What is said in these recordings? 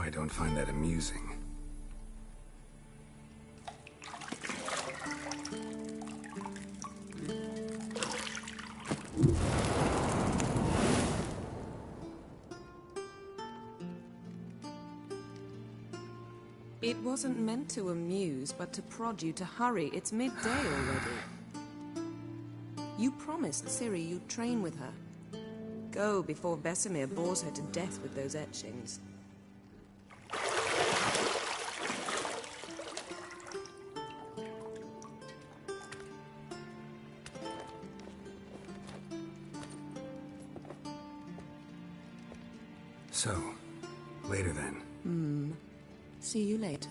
I don't find that amusing. It wasn't meant to amuse, but to prod you to hurry. It's midday already. You promised Ciri you'd train with her. Go before Vesemir bores her to death with those etchings. So, later then. See you later.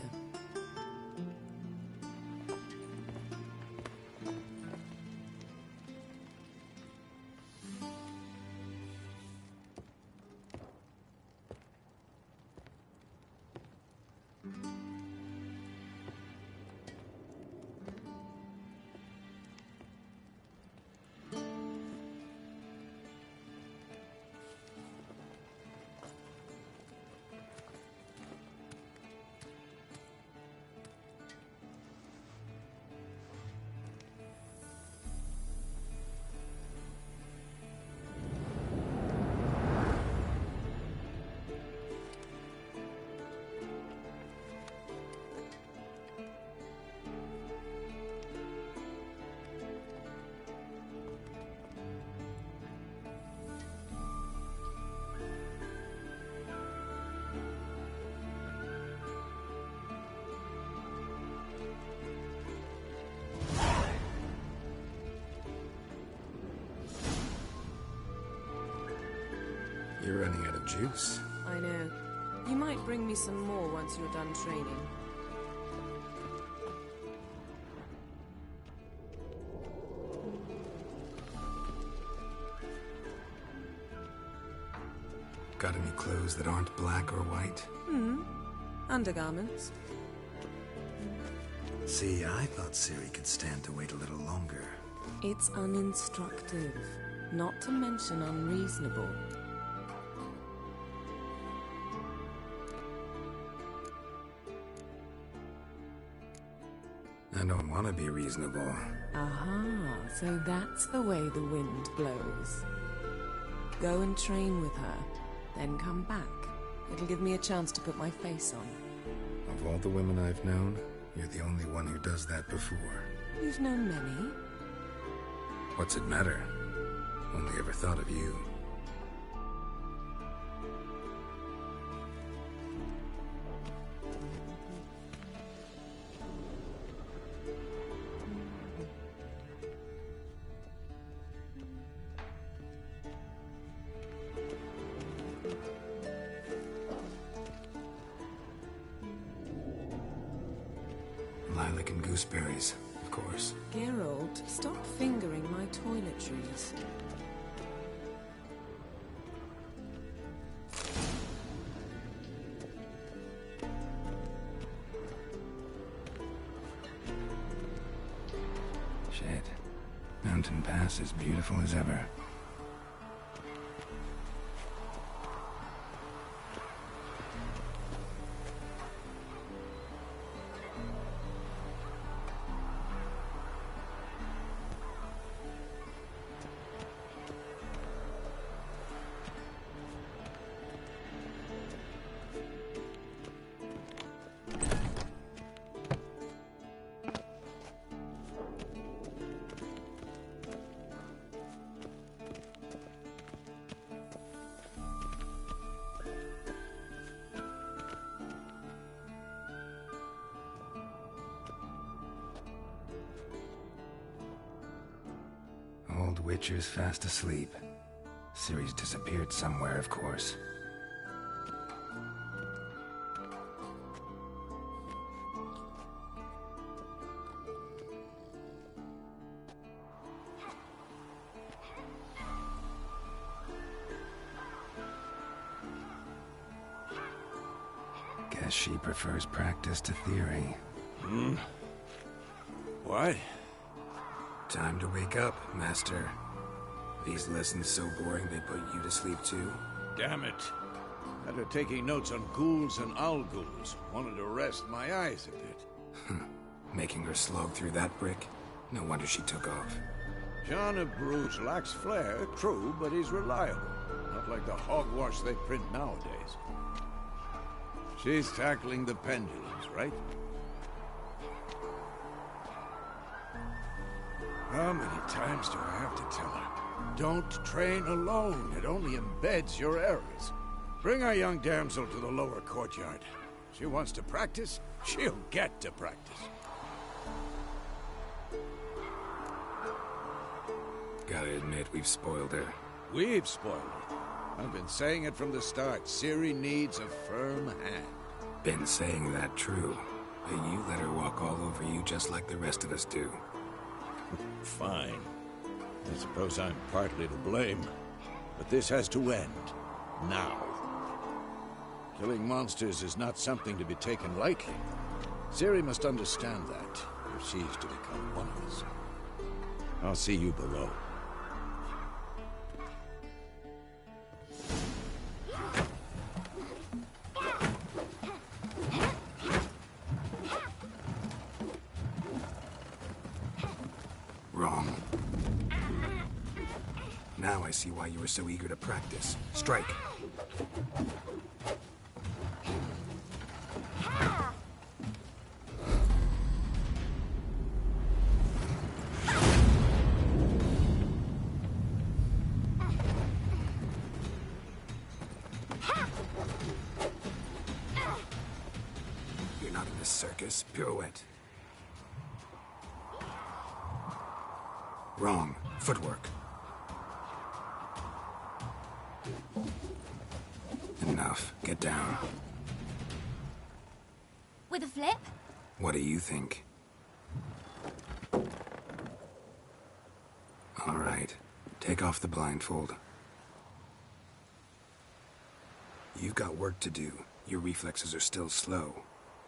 You're running out of juice. I know. You might bring me some more once you're done training. Got any clothes that aren't black or white? Undergarments. See, I thought Ciri could stand to wait a little longer. It's uninstructive, not to mention unreasonable. I don't want to be reasonable. Aha, so that's the way the wind blows. Go and train with her, then come back. It'll give me a chance to put my face on. Of all the women I've known, you're the only one who does that before. You've known many. What's it matter? Only ever thought of you. Lilac and gooseberries, of course. Geralt, stop fingering my toiletries. Shit. Mountain Pass is beautiful as ever. Old Witcher's fast asleep. Ciri's disappeared somewhere, of course. Guess she prefers practice to theory. What? Time to wake up, Master. These lessons so boring they put you to sleep too? Damn it. Got her taking notes on ghouls and owl-ghouls. Wanted to rest my eyes a bit. Making her slog through that brick? No wonder she took off. John of Bruges lacks flair, true, but he's reliable. Not like the hogwash they print nowadays. She's tackling the pendulums, right? How many times do I have to tell her? Don't train alone. It only embeds your errors. Bring our young damsel to the lower courtyard. She wants to practice, she'll get to practice. Gotta admit, we've spoiled her. We've spoiled her. I've been saying it from the start. Ciri needs a firm hand. Been saying that true. But you let her walk all over you just like the rest of us do. Fine. I suppose I'm partly to blame. But this has to end. Now. Killing monsters is not something to be taken lightly. Ciri must understand that, if she's to become one of us. I'll see you below. Wrong. Now I see why you were so eager to practice. Strike. You're not in a circus. Pirouette. Wrong. Footwork. Enough. Get down. With a flip? What do you think? All right. Take off the blindfold. You've got work to do. Your reflexes are still slow.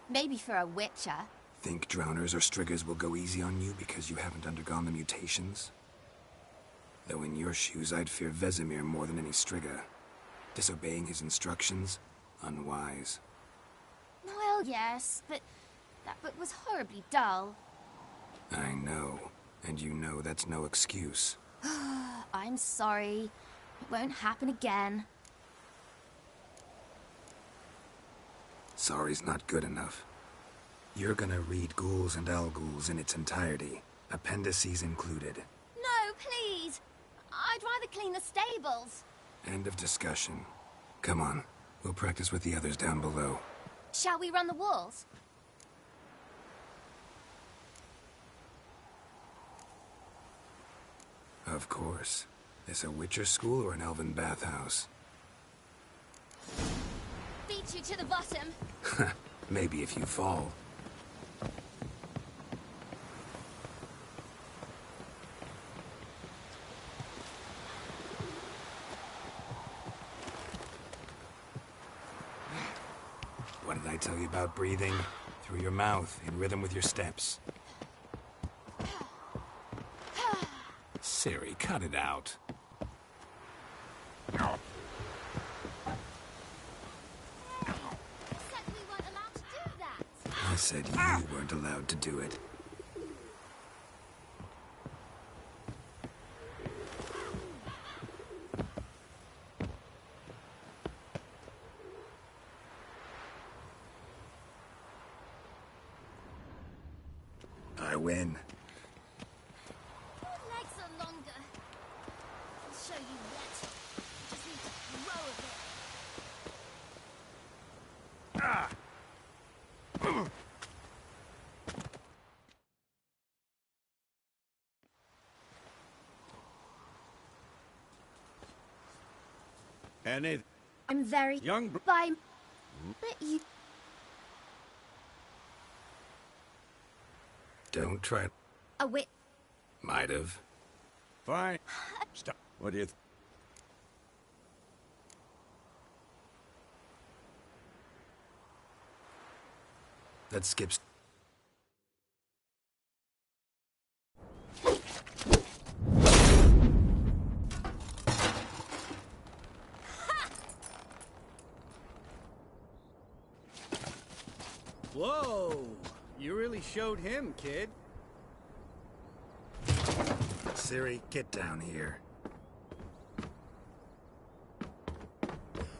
Maybe for a witcher. Think drowners or striggers will go easy on you because you haven't undergone the mutations? Though in your shoes, I'd fear Vesemir more than any strigger. Disobeying his instructions? Unwise. Well, yes, but that book was horribly dull. I know. And you know that's no excuse. I'm sorry. It won't happen again. Sorry's not good enough. You're gonna read Ghouls and Owl-Ghouls in its entirety, appendices included. No, please! I'd rather clean the stables. End of discussion. Come on, we'll practice with the others down below. Shall we run the walls? Of course. This a Witcher school or an elven bathhouse? Beat you to the bottom. Maybe if you fall. What did I tell you about breathing? Through your mouth, in rhythm with your steps. Ciri, cut it out. Said we weren't allowed to do that. I said you weren't allowed to do it. I win. Your legs are longer. I'll show you what. You just need to grow a bit. Any I'm very young Bye. But you Don't try. a wit. Might have. Fine. Stop. What do you Let's skip. showed him, kid. Ciri, get down here.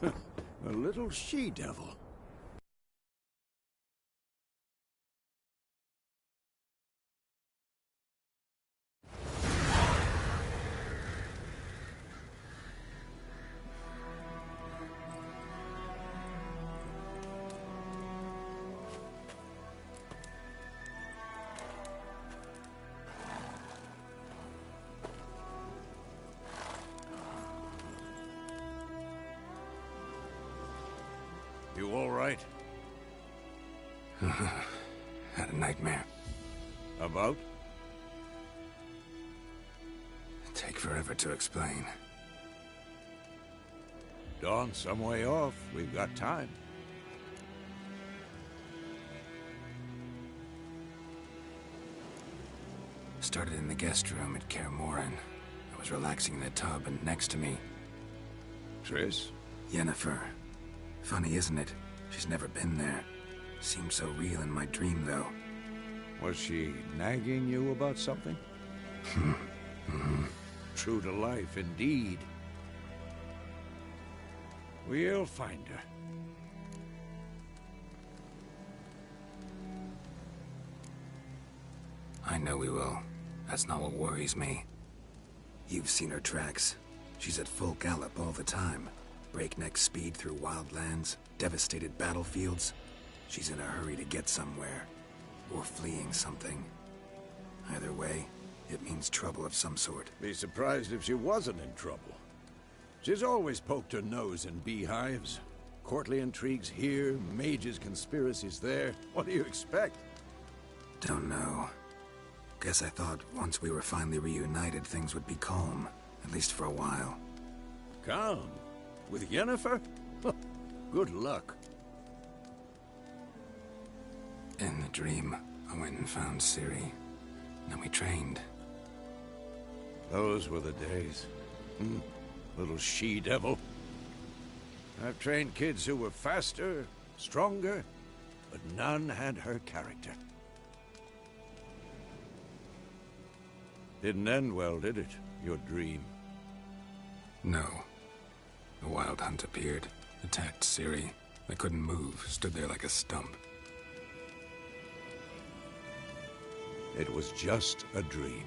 A little she-devil. You all right? Had a nightmare. About? Take forever to explain. Dawn's some way off. We've got time. Started in the guest room at Kaer Morhen. I was relaxing in the tub, and next to me, Triss? Yennefer. Funny, isn't it? She's never been there. Seemed so real in my dream, though. Was she nagging you about something? True to life, indeed. We'll find her. I know we will. That's not what worries me. You've seen her tracks. She's at full gallop all the time. Breakneck speed through wild lands, devastated battlefields. She's in a hurry to get somewhere. Or fleeing something. Either way, it means trouble of some sort. Be surprised if she wasn't in trouble. She's always poked her nose in beehives. Courtly intrigues here, mages' conspiracies there. What do you expect? Don't know. Guess I thought once we were finally reunited, things would be calm. At least for a while. Calm? With Yennefer? Good luck. In the dream, I went and found Ciri. Then we trained. Those were the days. Little she-devil. I've trained kids who were faster, stronger, but none had her character. Didn't end well, did it? Your dream? No. A wild hunt appeared, attacked Ciri. I couldn't move, stood there like a stump. It was just a dream.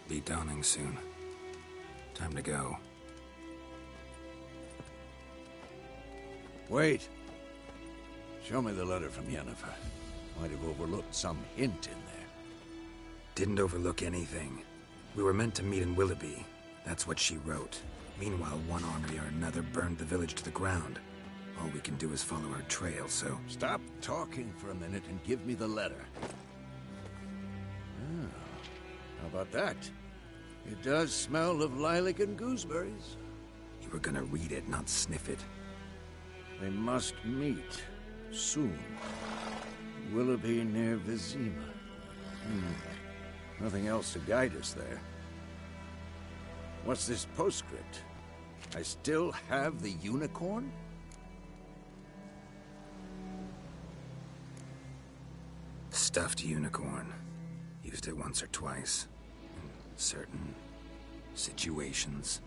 Be dawning soon. Time to go. Wait. Show me the letter from Yennefer. Might have overlooked some hint in there. Didn't overlook anything. We were meant to meet in Willoughby. That's what she wrote. Meanwhile, one army or another burned the village to the ground. All we can do is follow her trail, so... Stop talking for a minute and give me the letter. Ah, how about that? It does smell of lilac and gooseberries. You were gonna read it, not sniff it. They must meet. Soon. Willoughby near Vizima. Nothing else to guide us there. What's this postscript? I still have the unicorn? Stuffed unicorn. Used it once or twice. In certain situations.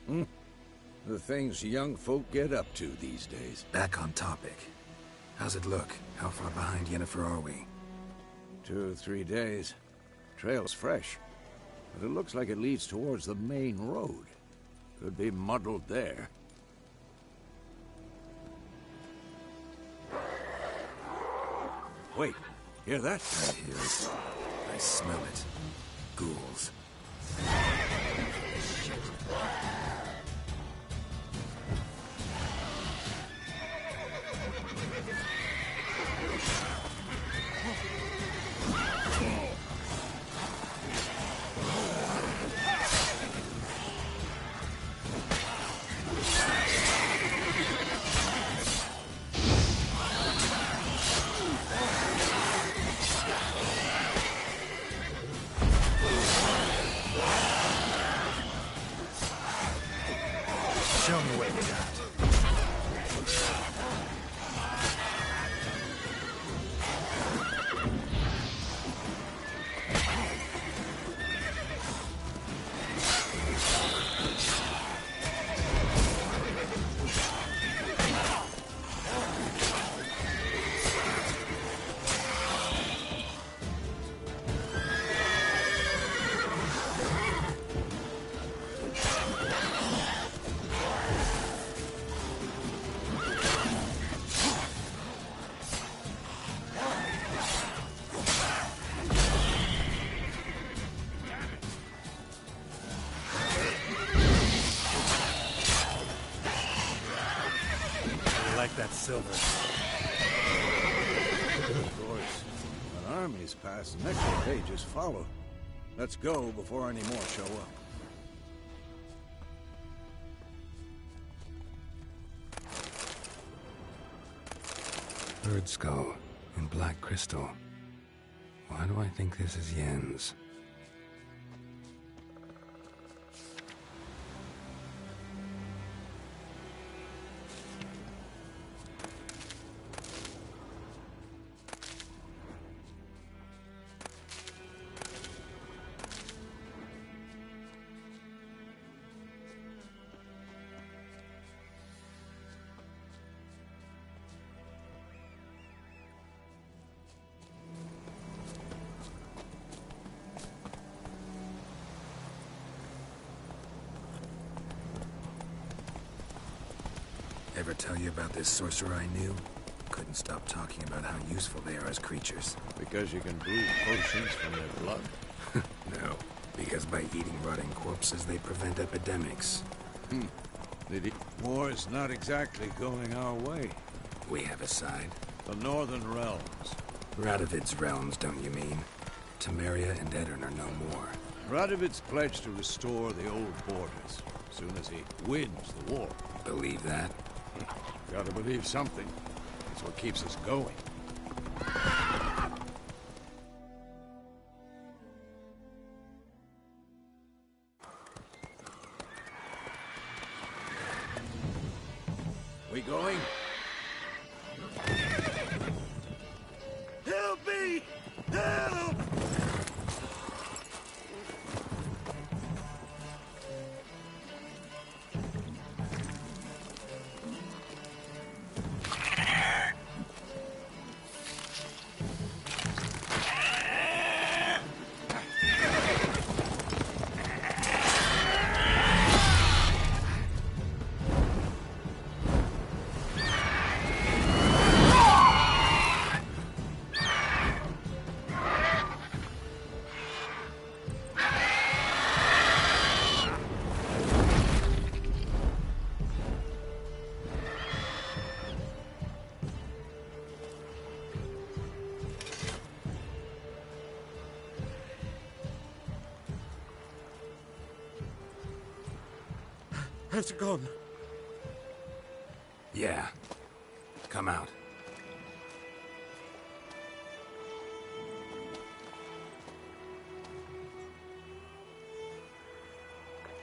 The things young folk get up to these days. Back on topic. How's it look? How far behind Yennefer are we? 2 or 3 days. Trail's fresh. But it looks like it leads towards the main road. Could be muddled there. Wait, hear that? I hear it. I smell it. Ghouls. I like that silver. Of course. When armies pass, next pages follow. Let's go before any more show up. Bird skull and black crystal. Why do I think this is Yen's? Ever tell you about this sorcerer I knew? Couldn't stop talking about how useful they are as creatures. Because you can brew potions from their blood. No, because by eating rotting corpses, they prevent epidemics. War's not exactly going our way. We have a side. The Northern Realms. Radovid's realms, don't you mean? Temeria and Edirn are no more. Radovid's pledged to restore the old borders, as soon as he wins the war. Believe that? Gotta believe something. It's what keeps us going. We going? Help me! Help! Has it gone? Yeah. Come out.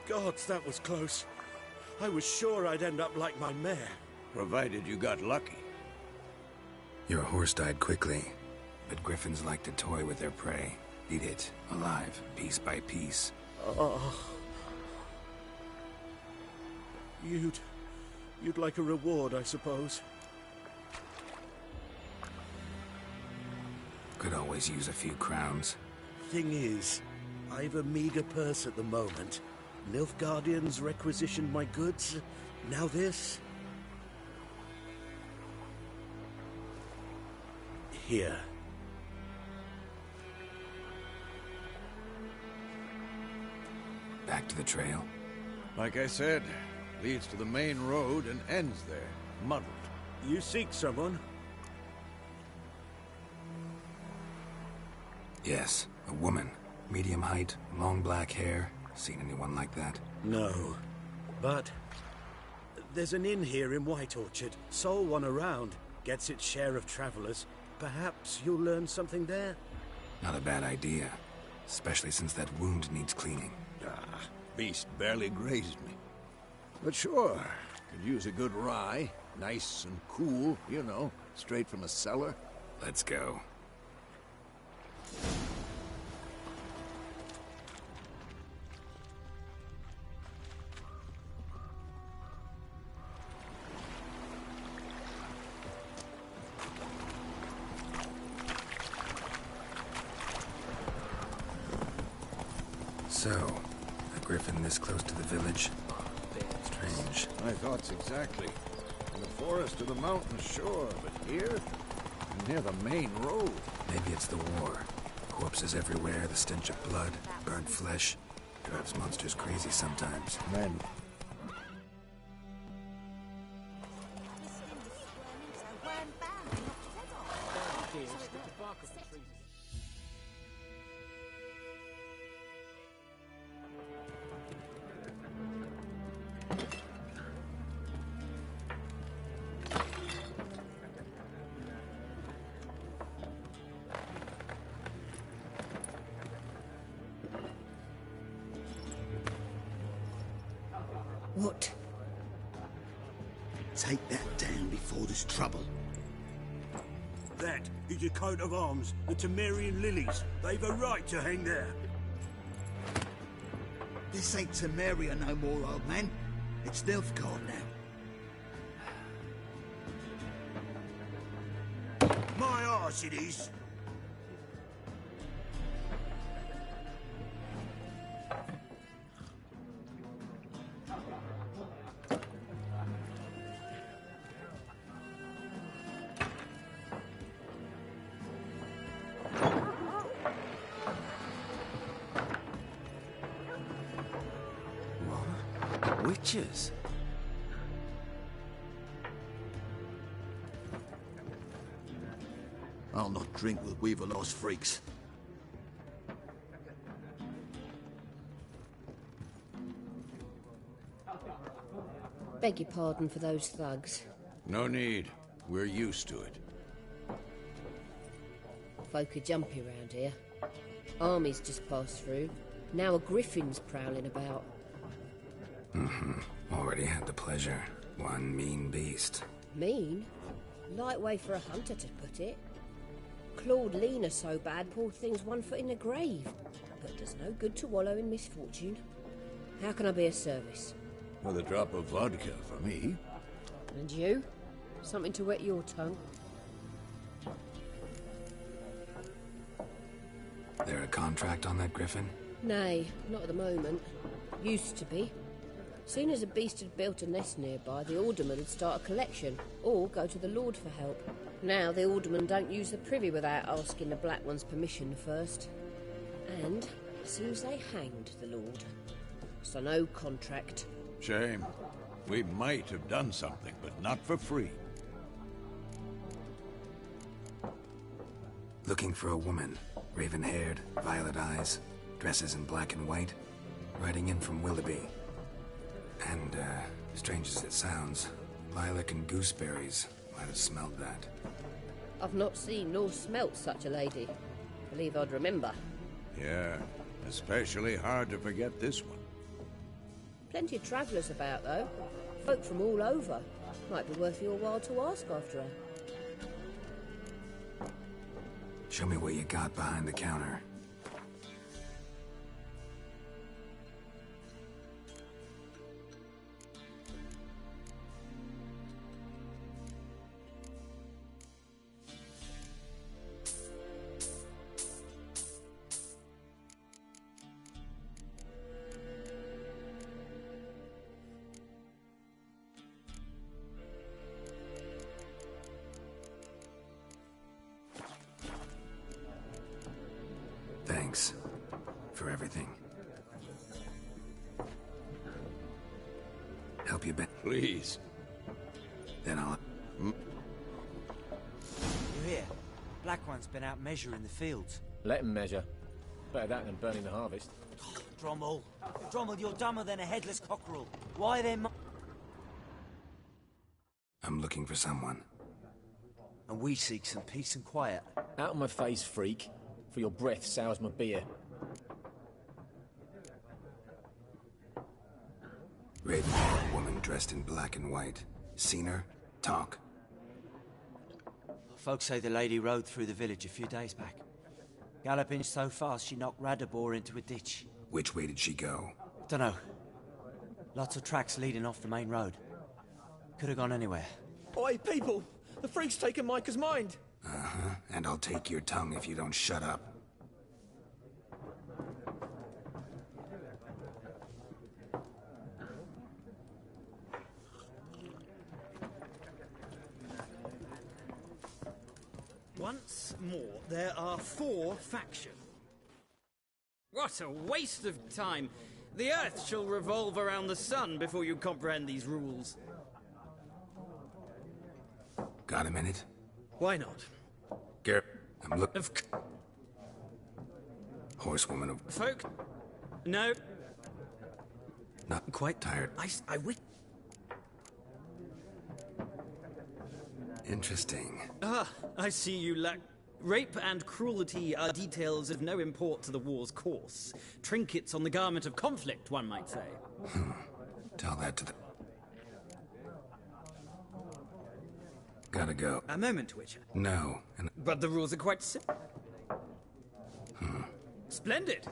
Gods, that was close. I was sure I'd end up like my mare. Provided you got lucky. Your horse died quickly, but griffins like to toy with their prey. Eat it, alive, piece by piece. Oh. You'd like a reward, I suppose. Could always use a few crowns. Thing is, I've a meager purse at the moment. Nilfgaardians requisitioned my goods. Now this. Here. Back to the trail. Like I said, leads to the main road and ends there, muddled. You seek someone? Yes, a woman. Medium height, long black hair. Seen anyone like that? No. But there's an inn here in White Orchard. Sole one around. Gets its share of travelers. Perhaps you'll learn something there? Not a bad idea. Especially since that wound needs cleaning. Beast barely grazed me. But sure, could use a good rye. Nice and cool, you know, straight from a cellar. Let's go. So, a griffin this close to the village? Strange. My thoughts exactly. In the forest or the mountain, sure, but here? Near the main road. Maybe it's the war. Corpses everywhere, the stench of blood, burnt flesh. Drives monsters crazy sometimes. Men. here, stick the bark off the trees. What? Take that down before there's trouble. That is a coat of arms, the Temerian lilies. They've a right to hang there. This ain't Temeria no more, old man. It's Nilfgaard now. My arse it is. Witches? I'll not drink with Weaverlaw's freaks. Beg your pardon for those thugs. No need. We're used to it. Folk are jumpy round here. Armies just passed through. Now a griffin's prowling about. Already had the pleasure. One mean beast. Mean? Light way for a hunter to put it. Clawed Lena so bad, poor thing's 1 foot in the grave. But does no good to wallow in misfortune. How can I be of service? With a drop of vodka for me. And you? Something to wet your tongue? There a contract on that griffin? Nay, not at the moment. Used to be. Soon as a beast had built a nest nearby, the alderman would start a collection, or go to the Lord for help. Now the alderman don't use the privy without asking the Black One's permission first. And seems they hanged the Lord. So no contract. Shame. We might have done something, but not for free. Looking for a woman. Raven-haired, violet eyes, dresses in black and white. Riding in from Willoughby. And, strange as it sounds, lilac and gooseberries might have smelled that. I've not seen nor smelt such a lady. Believe I'd remember. Yeah, especially hard to forget this one. Plenty of travellers about, though. Folk from all over. Might be worth your while to ask after her. Show me what you got behind the counter. Thanks for everything. Help you, Ben? Please. Then I'll... You hear? Black One's been out measuring the fields. Let him measure. Better that than burning the harvest. Drommel. Drommel, you're dumber than a headless cockerel. Why then... I'm looking for someone. And we seek some peace and quiet. Out of my face, freak. For your breath sours my beer. Raven-haired woman dressed in black and white. Seen her? Talk. Folks say the lady rode through the village a few days back. Galloping so fast she knocked Radabor into a ditch. Which way did she go? Dunno. Lots of tracks leading off the main road. Could have gone anywhere. Oi, people! The freak's taken Micah's mind! Uh-huh. And I'll take your tongue if you don't shut up. Once more, there are 4 factions. What a waste of time! The Earth shall revolve around the sun before you comprehend these rules. Got a minute? Why not? Garrett, I'm looking. Of Horsewoman of... folk? No. Not Quite tired. I wish. Interesting. Ah, I see you lack. Rape and cruelty are details of no import to the war's course. Trinkets on the garment of conflict, one might say. Tell that to the... Gotta go. A moment, Witcher. No, and... But the rules are quite simple. Splendid.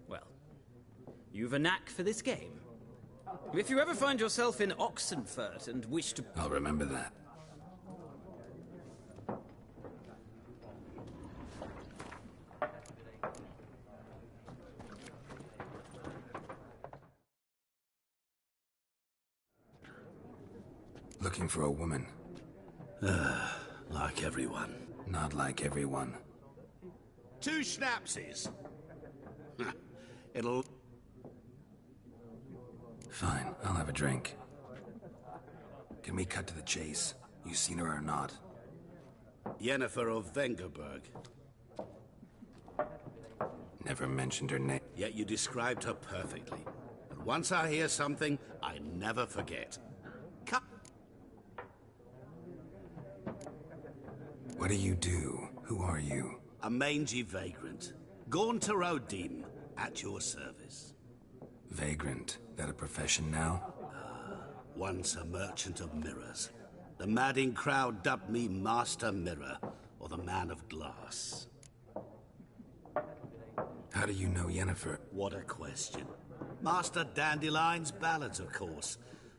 Well, you've a knack for this game. If you ever find yourself in Oxenfurt and wish to... I'll remember that. Looking for a woman. Like everyone. Not like everyone. 2 schnapsies. It'll... Fine, I'll have a drink. Can we cut to the chase? You seen her or not? Yennefer of Vengerberg. Never mentioned her name. Yet you described her perfectly. And once I hear something, I never forget. Cut. What do you do? Who are you? A mangy vagrant. Gaunter Odim, at your service. Vagrant. That a profession now? Once a merchant of mirrors. The madding crowd dubbed me Master Mirror, or the Man of Glass. How do you know Yennefer? What a question. Master Dandelion's ballads, of course.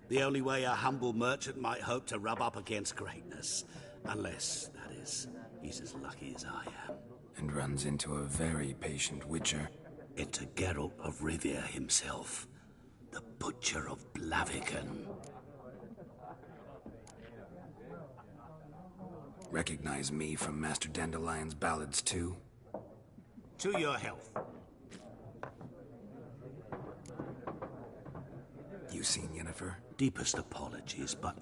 The only way a humble merchant might hope to rub up against greatness. Unless, that is, he's as lucky as I am. And runs into a very patient witcher. Into Geralt of Rivia himself. The Butcher of Blaviken. Recognize me from Master Dandelion's ballads, too? To your health. You seen Yennefer? Deepest apologies, but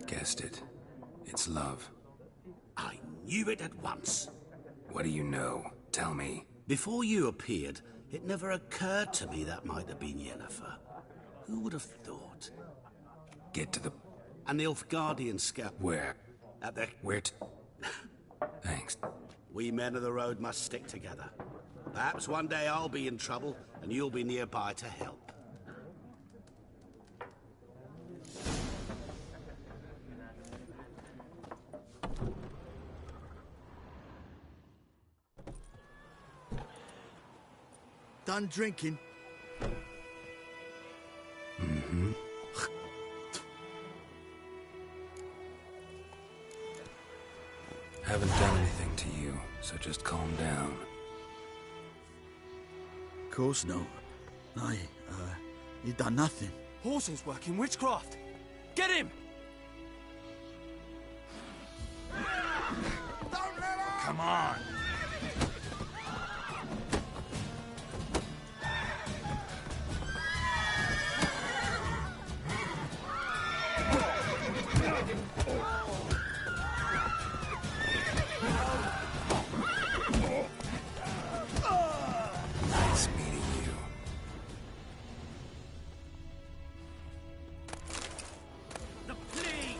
Guessed it. It's love. I knew it at once. What do you know? Tell me. Before you appeared, it never occurred to me that might have been Yennefer. Who would have thought? Get to the... An Nilfgaardian scout. Where? At the... Where t... Thanks. We men of the road must stick together. Perhaps one day I'll be in trouble, and you'll be nearby to help. Done drinking? Mm-hmm. Haven't done anything to you, so just calm down. Of course no. You done nothing. Horson's working witchcraft. Get him! Come on! Nice meeting you. The plague!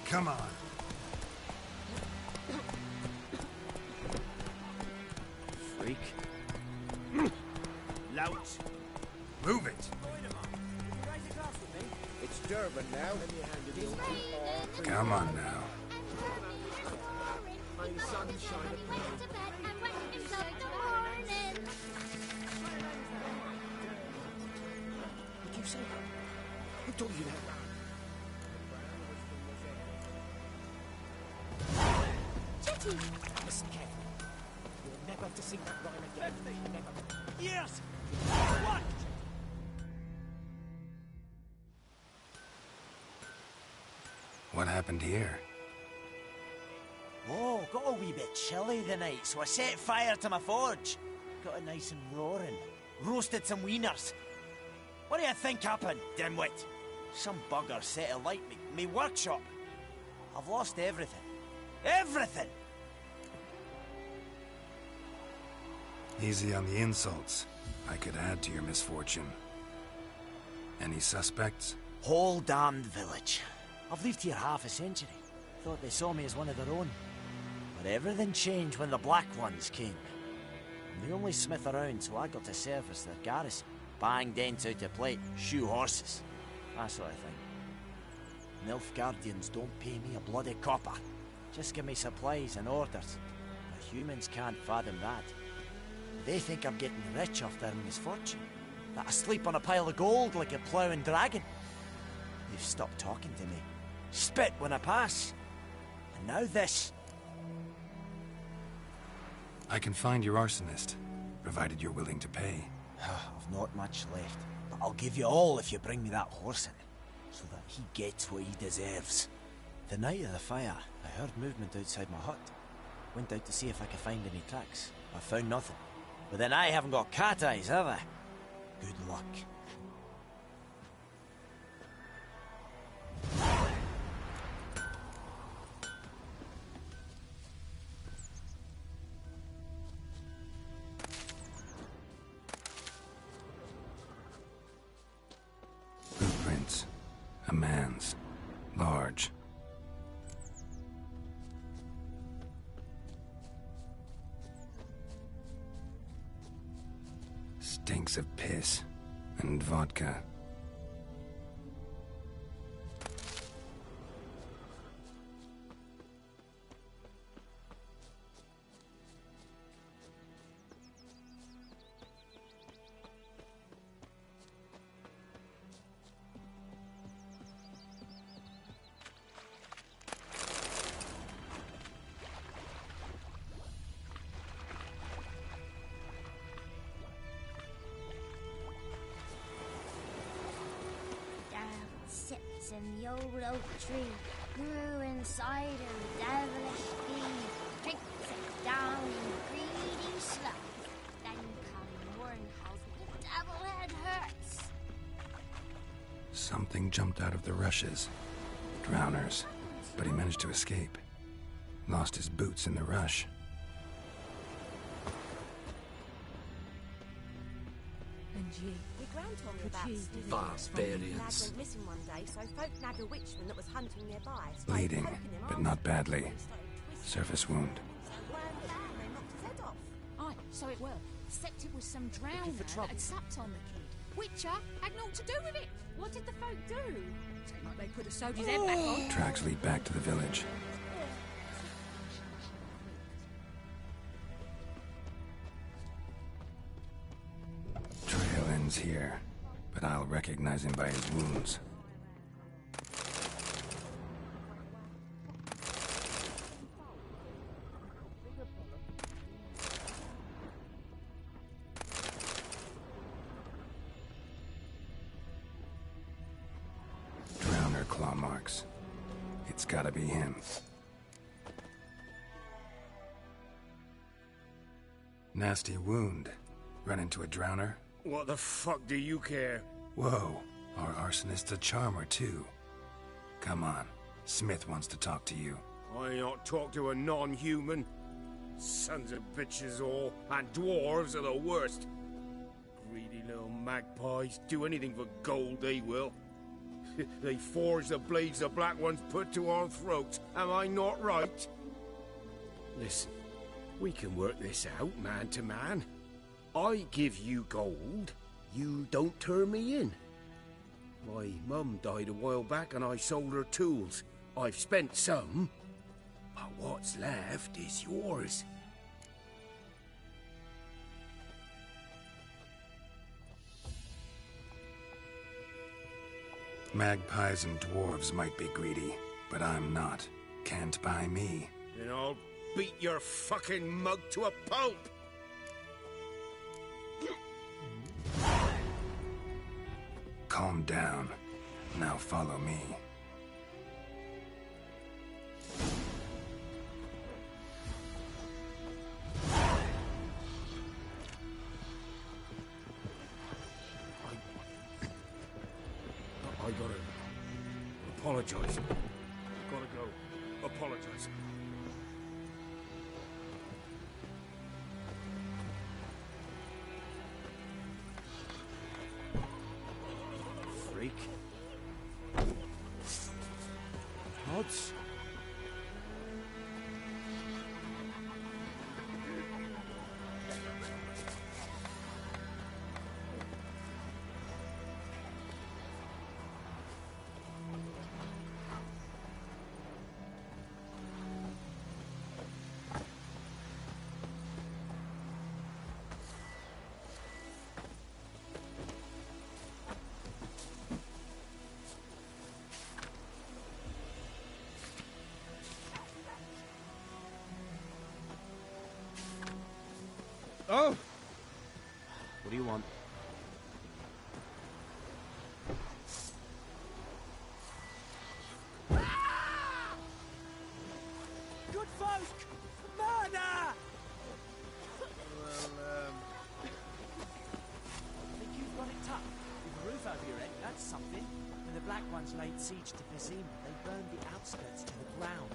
Come on. Freak. Lout. Move it. It's Durban now. Come on now. What you say? Who told you that? Listen carefully. You'll never have to sing that rhyme again. Never. Yes! What? What happened here? Oh, got a wee bit chilly the night, so I set fire to my forge. Got it nice and roaring. Roasted some wieners. What do you think happened, dimwit? Some bugger set alight me workshop. I've lost everything. Everything! Easy on the insults. I could add to your misfortune. Any suspects? Whole damned village. I've lived here half a century. Thought they saw me as one of their own. But everything changed when the Black Ones came. I'm the only smith around, so I got to serve as their garrison. Bang dents out of plate, shoe horses. That sort of thing. Nilfgaardians don't pay me a bloody copper. Just give me supplies and orders. The humans can't fathom that. They think I'm getting rich off their misfortune. That I sleep on a pile of gold like a ploughing dragon. They've stopped talking to me. Spit when I pass. And now this. I can find your arsonist, provided you're willing to pay. I've not much left, but I'll give you all if you bring me that horse in, so that he gets what he deserves. The night of the fire, I heard movement outside my hut. Went out to see if I could find any tracks. I found nothing. But then I haven't got cat eyes, have I? Good luck. Footprints. A man's. Large. Stinks of piss and vodka. roots in the old oak tree grew inside her devilish feet, pricked it down in greedy slough. Then come wormholes the devil head hurts. Something jumped out of the rushes. Drowners. But he managed to escape. Lost his boots in the rush. And ye? We ground talking about Barbarians. Lad went missing one day, so folk nabbed a witchman that was hunting nearby. Started Bleeding, poking him but after. not badly. He started twisting. Surface wound. Wound down, they knocked his head off. Aye, so it were. Except it was some drowner that had supped on the kid. Witcher had naught to do with it. What did the folk do? Seemed like they could have sewed his head back on. Tracks lead back to the village. Trail ends here, but I'll recognize him by his wounds. Drowner claw marks. It's gotta be him. Nasty wound. Run into a drowner? What the fuck do you care? Whoa, our arsonist's a charmer too. Come on, Smith wants to talk to you. I ain't not talk to a non-human. Sons of bitches all, and dwarves are the worst. Greedy little magpies, do anything for gold they will. They forge the blades the black ones put to our throats, am I not right? Listen, we can work this out man to man. I give you gold, you don't turn me in. My mum died a while back and I sold her tools. I've spent some, but what's left is yours. Magpies and dwarves might be greedy, but I'm not. Can't buy me. Then I'll beat your fucking mug to a pulp! Calm down. Now follow me. I gotta apologize. Gotta go. Apologize. Freak. Odds. Oh! What do you want? Good folk! Murder! I think you've got it tough. With a roof over your head, that's something. When the Black Ones laid siege to Vizima, they burned the outskirts to the ground.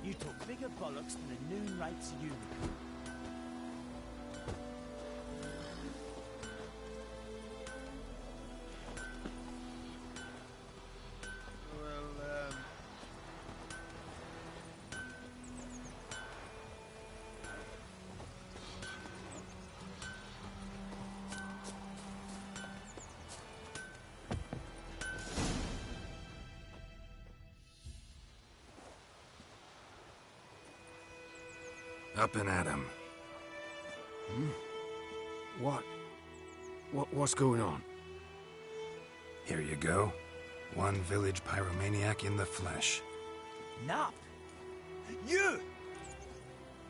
You took bigger bollocks than a noon rates unit. Up and at him. What's going on? Here you go. One village pyromaniac in the flesh. Nap? You!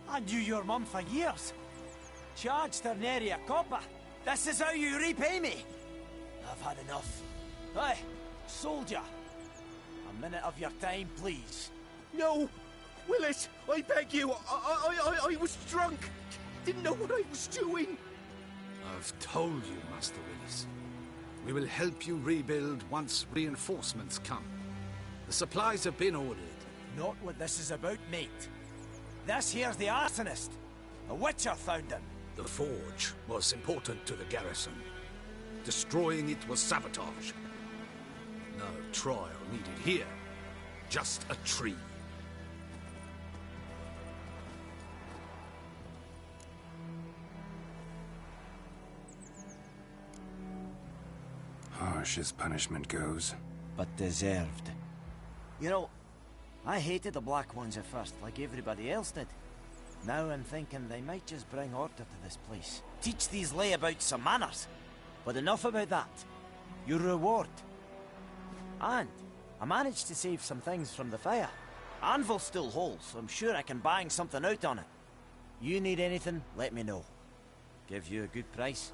I knew your mum for years. Charged her nary a copper. This is how you repay me. I've had enough. Hey, soldier. a minute of your time, please? No! Willis, I beg you, I was drunk! Didn't know what I was doing! I've told you, Master Willis. We will help you rebuild once reinforcements come. The supplies have been ordered. Not what this is about, mate. This here's the arsonist. The Witcher found him. The forge was important to the garrison. Destroying it was sabotage. No trial needed here. Just a tree. Harsh as punishment goes. But deserved. You know, I hated the Black Ones at first, like everybody else did. Now I'm thinking they might just bring order to this place. Teach these layabouts some manners. But enough about that. Your reward. And I managed to save some things from the fire. Anvil's still whole, so I'm sure I can bang something out on it. You need anything, let me know. Give you a good price.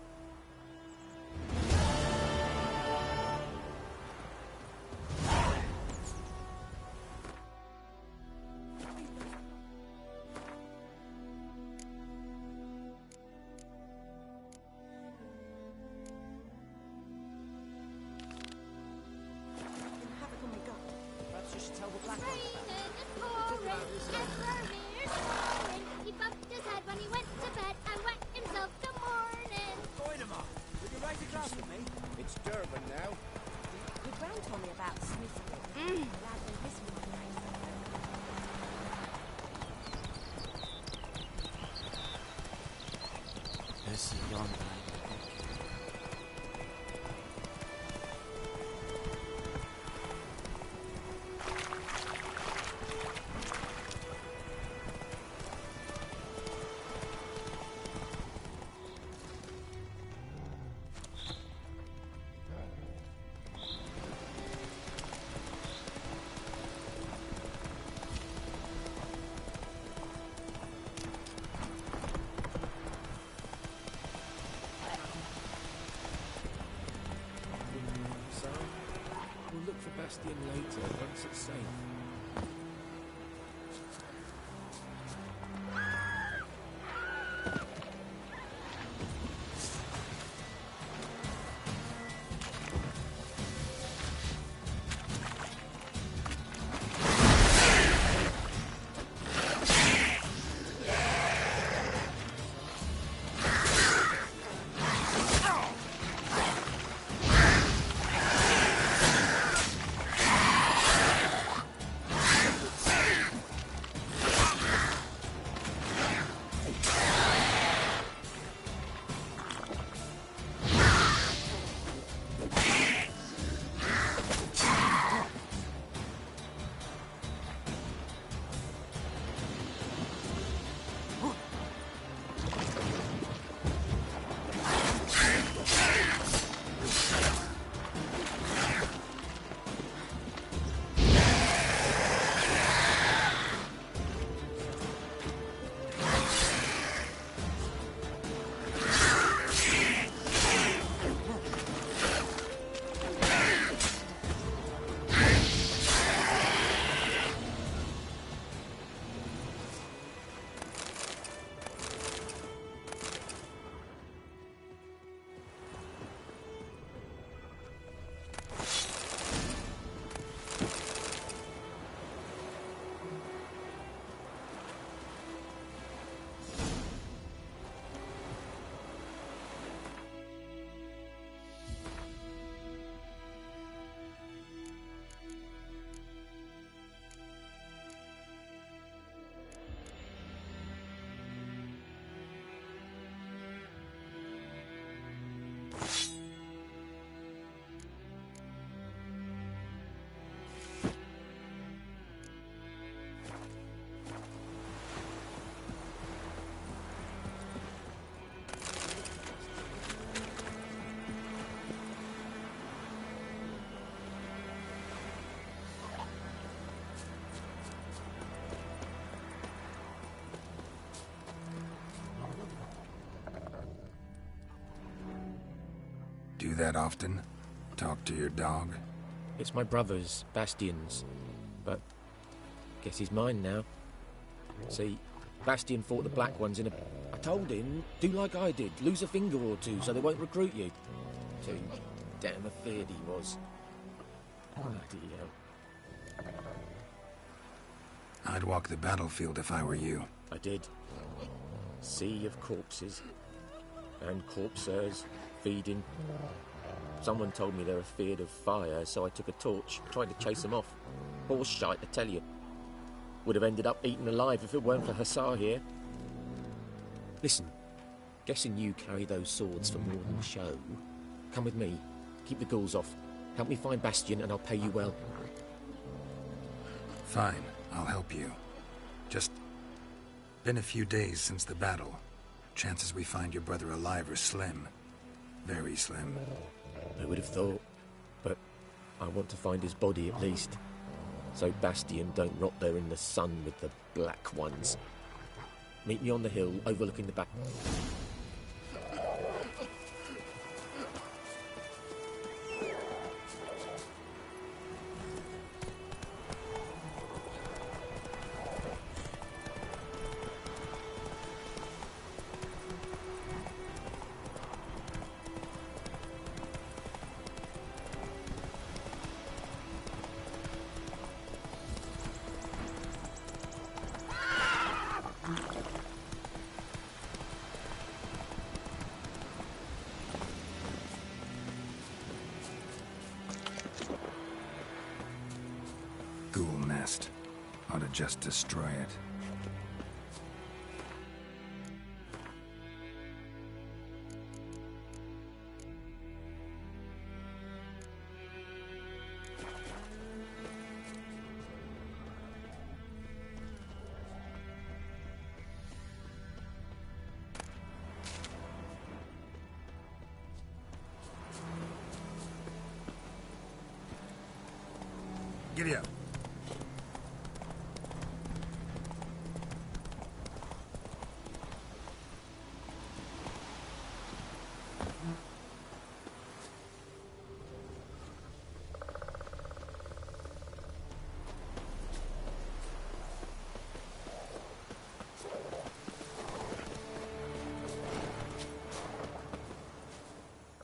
This is gone. Bastion later once it's safe. Do that often? Talk to your dog? It's my brother's, Bastion's. But guess he's mine now. See, Bastion fought the Black Ones in a... I told him, do like I did, lose a finger or two so they won't recruit you. Too damn afeard he was. Bloody hell. I'd walk the battlefield if I were you. I did. Sea of corpses. And corpsers, feeding. Someone told me they were feared of fire, so I took a torch, tried to chase them off. Horse shite, I tell you. Would have ended up eaten alive if it weren't for Hussar here. Listen, guessing you carry those swords for more than show. Come with me, keep the ghouls off. Help me find Bastion and I'll pay you well. Fine, I'll help you. Just... been a few days since the battle. Chances we find your brother alive are slim. Very slim. I would have thought, but I want to find his body at least. So Bastion don't rot there in the sun with the Black Ones. Meet me on the hill overlooking the back... Ghoul nest. Ought to just destroy it. Giddy up.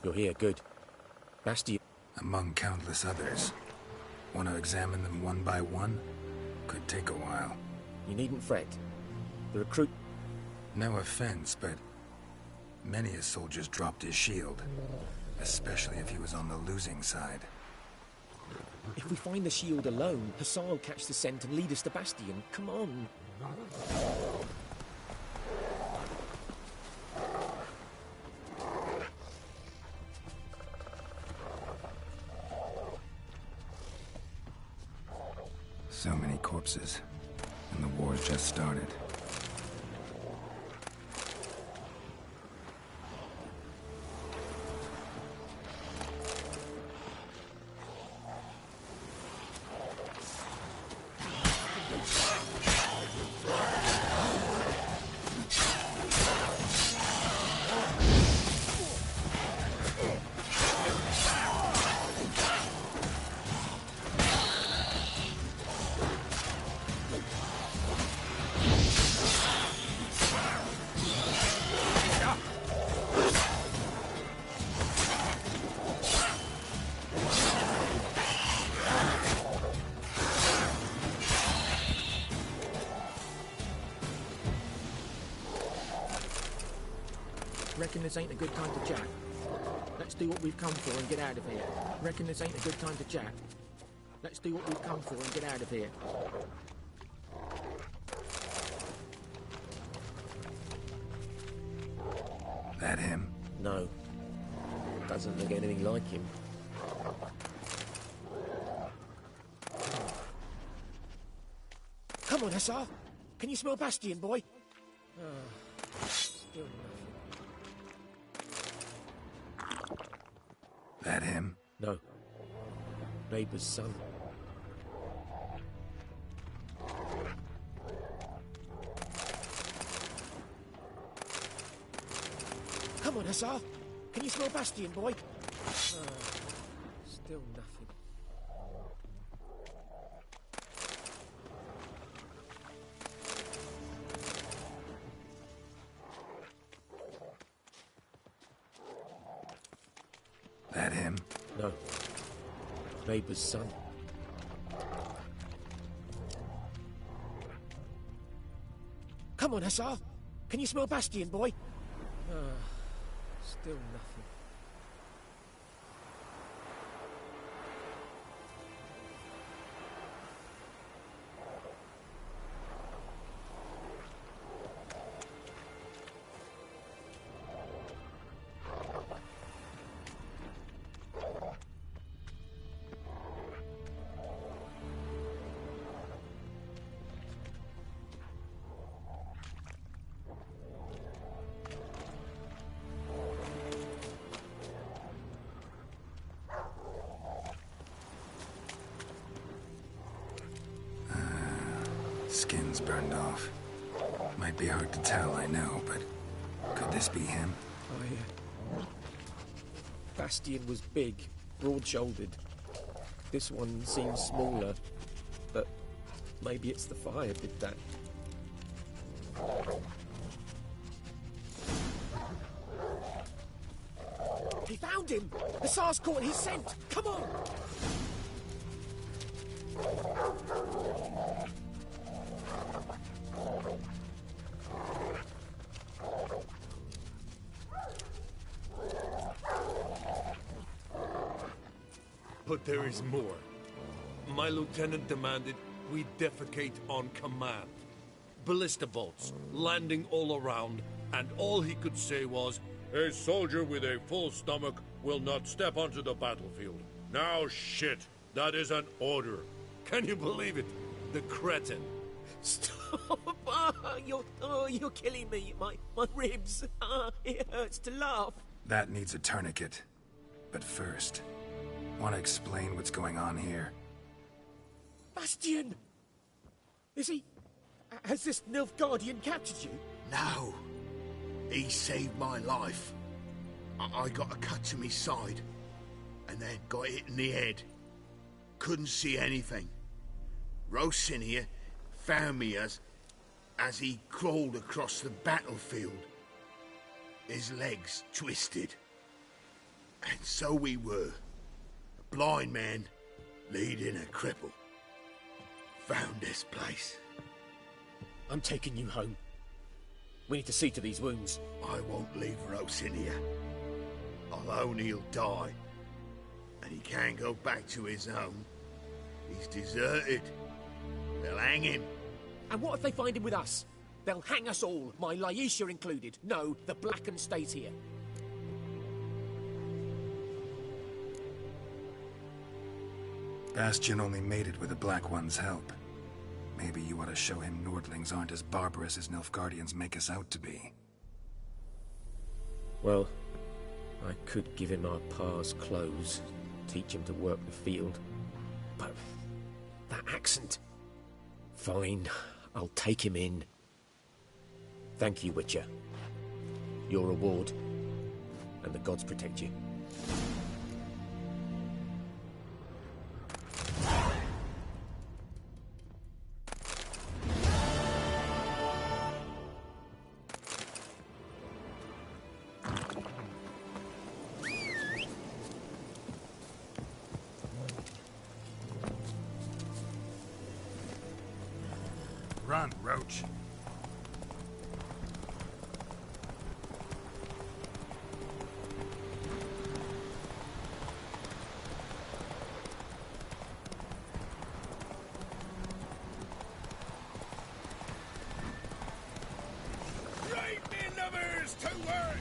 You're here, good. Bastion... Among countless others. Want to examine them one by one? Could take a while. You needn't fret. The recruit... No offense, but many a soldier's dropped his shield. Especially if he was on the losing side. If we find the shield alone, Hussar will catch the scent and lead us to Bastion. Come on. So many corpses, and the war's just started. Reckon this ain't a good time to chat. Let's do what we've come for and get out of here. Reckon this ain't a good time to chat. Let's do what we've come for and get out of here. That him? No. Doesn't look anything like him. Come on, Hussar. Can you smell Bastion, boy? Still nothing. That him? No. Neighbour's son. Come on, Hussar. Can you smell Bastion, boy? Still nothing. That him? No. Neighbour's son. Come on, Hussar. Can you smell Bastion, boy? Still nothing. Skin's burned off. Might be hard to tell, I know, but could this be him? Bastion was big, broad-shouldered. This one seems smaller, but maybe it's the fire did that. He found him! Hussar's caught his scent! Come on! But there is more. My lieutenant demanded we defecate on command. Ballista bolts, landing all around, and all he could say was, "A soldier with a full stomach will not step onto the battlefield." Now shit, that is an order. Can you believe it? The cretin. Stop! You're killing me. My ribs. It hurts to laugh. That needs a tourniquet. But first, want to explain what's going on here? Bastion! Is he... Has this Nilfgaardian captured you? No. He saved my life. I got a cut to my side, and then got hit in the head. Couldn't see anything. Rosinia found me as he crawled across the battlefield. His legs twisted. And so we were. A blind man leading a cripple. Found this place. I'm taking you home. We need to see to these wounds. I won't leave Rosinia. Alone he'll die. And he can't go back to his home. He's deserted. They'll hang him. And what if they find him with us? They'll hang us all, my Laisha included. No, the Blackened stays here. Bastion only made it with the Black One's help. Maybe you ought to show him Nordlings aren't as barbarous as Nilfgaardians make us out to be. Well, I could give him our pa's clothes, teach him to work the field. But that accent... Fine, I'll take him in. Thank you, Witcher. Your reward, and the gods protect you. Run, Roach. Right, me lovers, to work!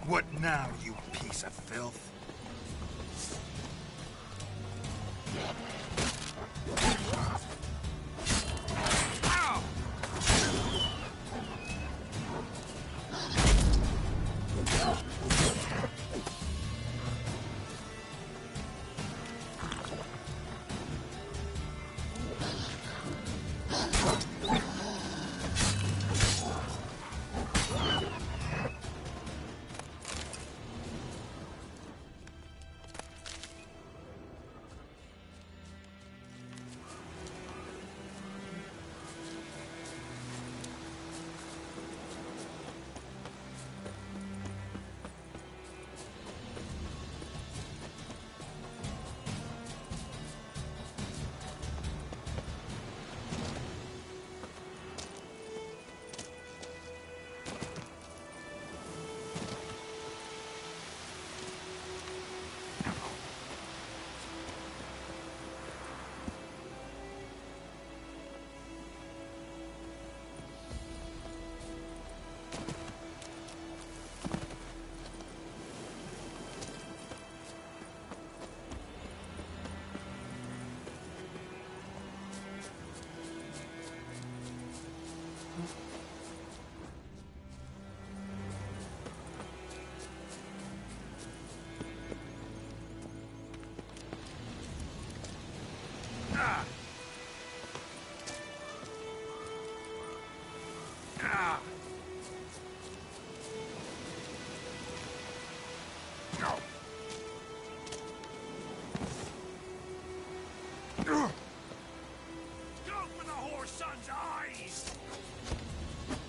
What now, you piece of filth?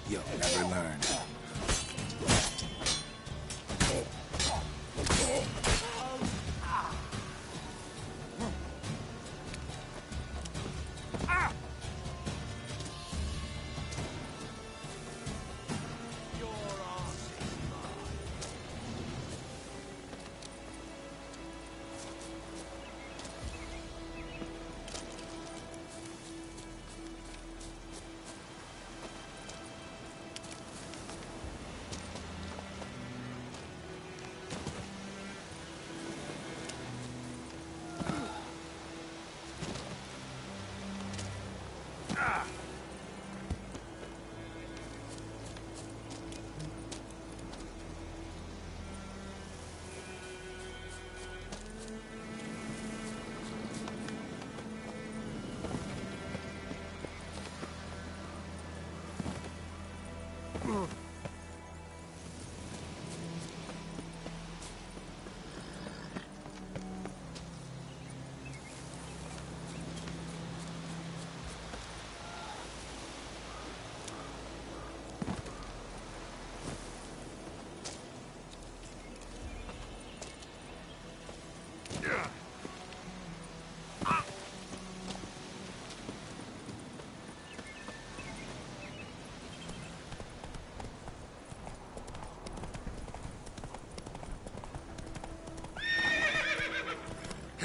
You'll never learn.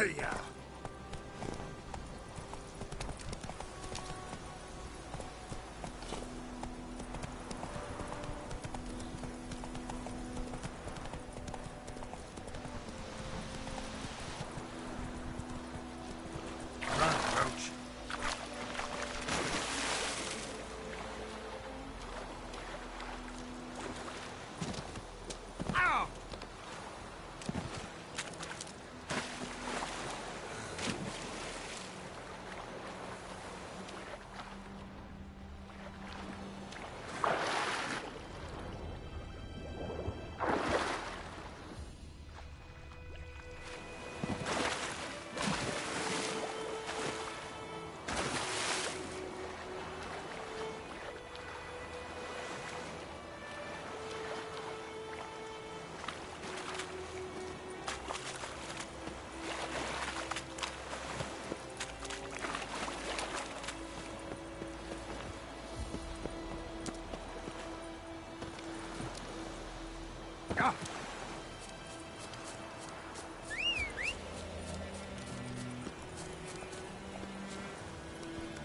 Hey-ya!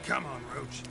Come on, Roach.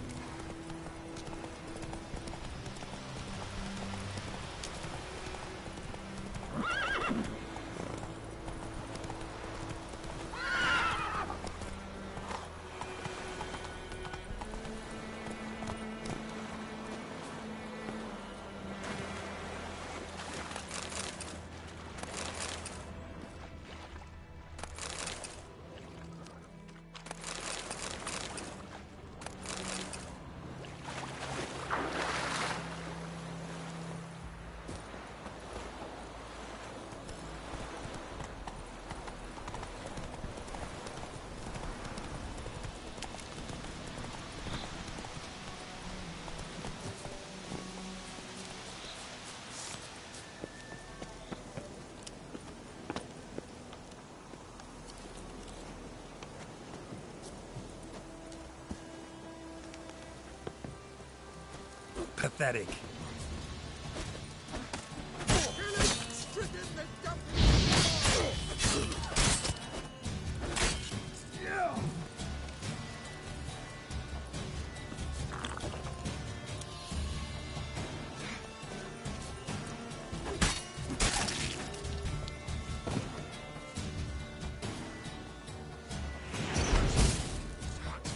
Pathetic.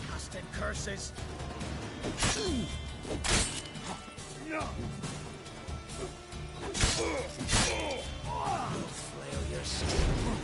Casting curses. Flail your skin.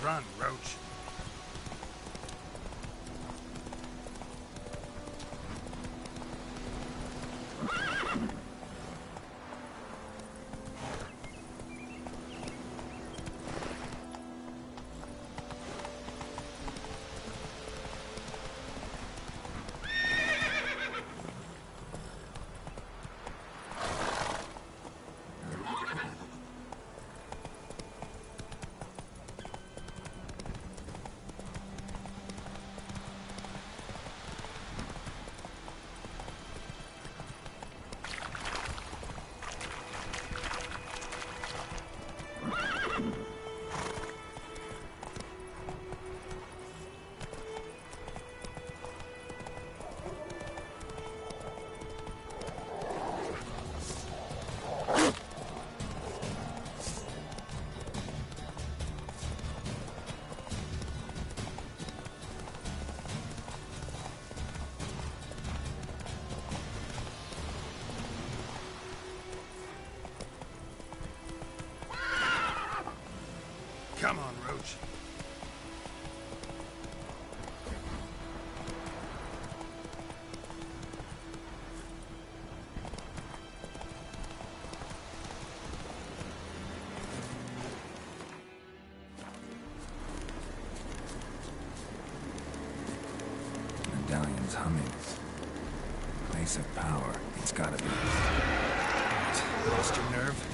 Run, Roach. Come on, Roach. Medallion's humming. Place of power. It's gotta be. Lost your nerve?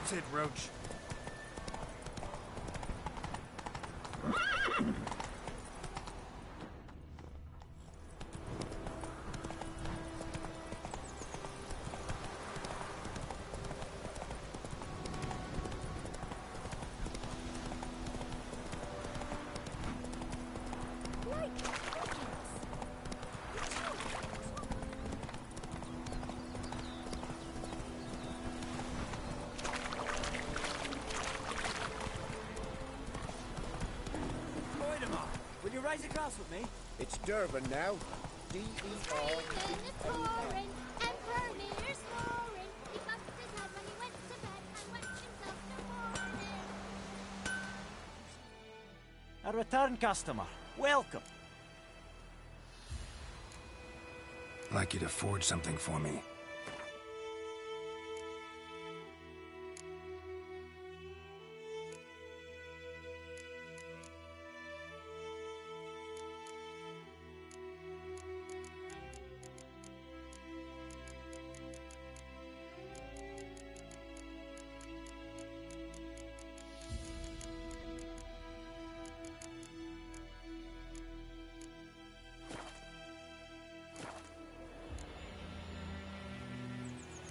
That's it, Roach. Raise a glass with me? It's Durban now. D-E-R... Emperor Mir's roaring. He busted his head when he went to bed and went himself no morning. A return customer. Welcome. I'd like you to forge something for me.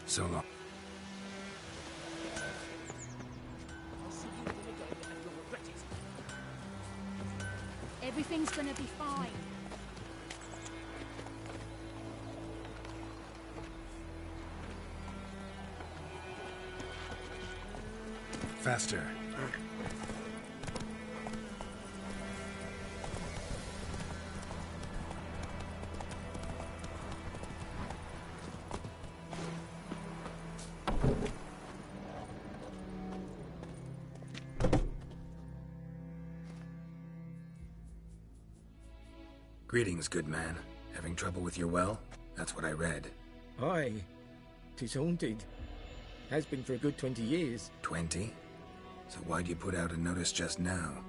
So long. Everything's gonna be fine. Faster. Greetings, good man. Having trouble with your well? That's what I read. Aye. 'Tis haunted. Has been for a good 20 years. 20? So why'd you put out a notice just now?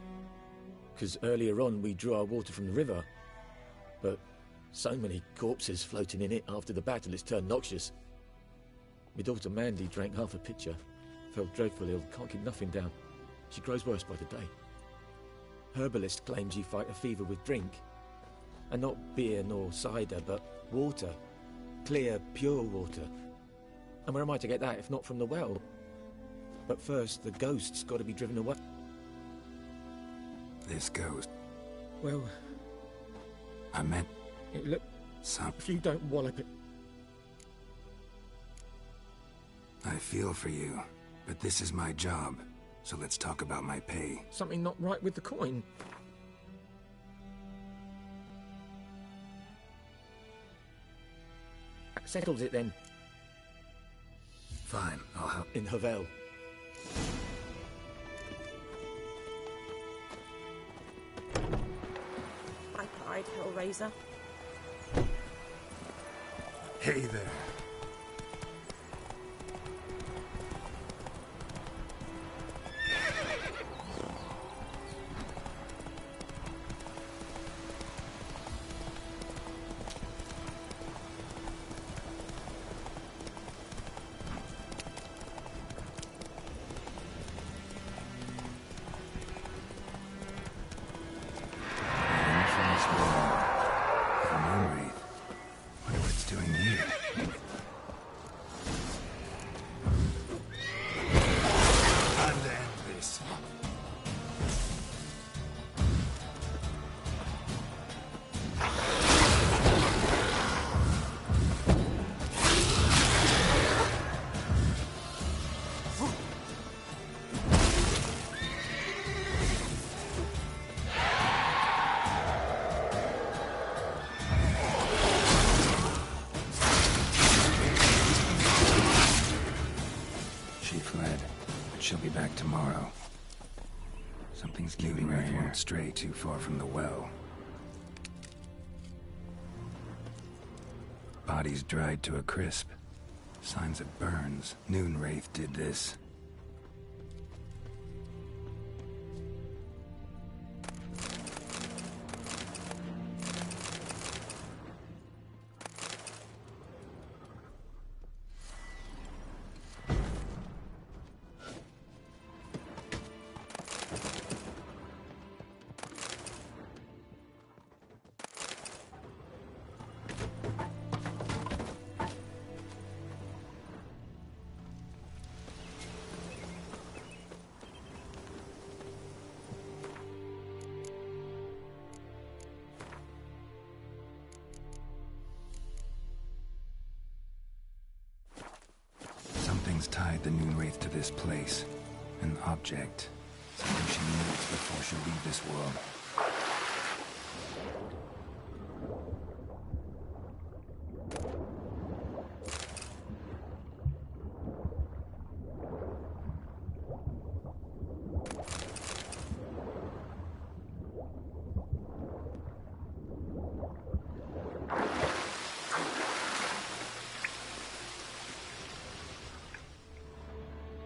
'Cause earlier on we drew our water from the river. But so many corpses floating in it after the battle it's turned noxious. My daughter Mandy drank half a pitcher. Felt dreadful ill, can't keep nothing down. She grows worse by the day. Herbalist claims you fight a fever with drink. And not beer nor cider, but water. Clear, pure water. And where am I to get that if not from the well? But first, the ghost's got to be driven away. This ghost. Well, I meant... Look, if you don't wallop it... I feel for you, but this is my job, so let's talk about my pay. Something not right with the coin. That settles it then. Fine, I'll help. In Havel. I cried, Hellraiser. Hey there. She'll be back tomorrow. Something's leaving her here. Won't stray too far from the well. Body's dried to a crisp. Signs of burns. Noon Wraith did this. tied the Noonwraith to this place. An object. Something she needs before she'll leave this world.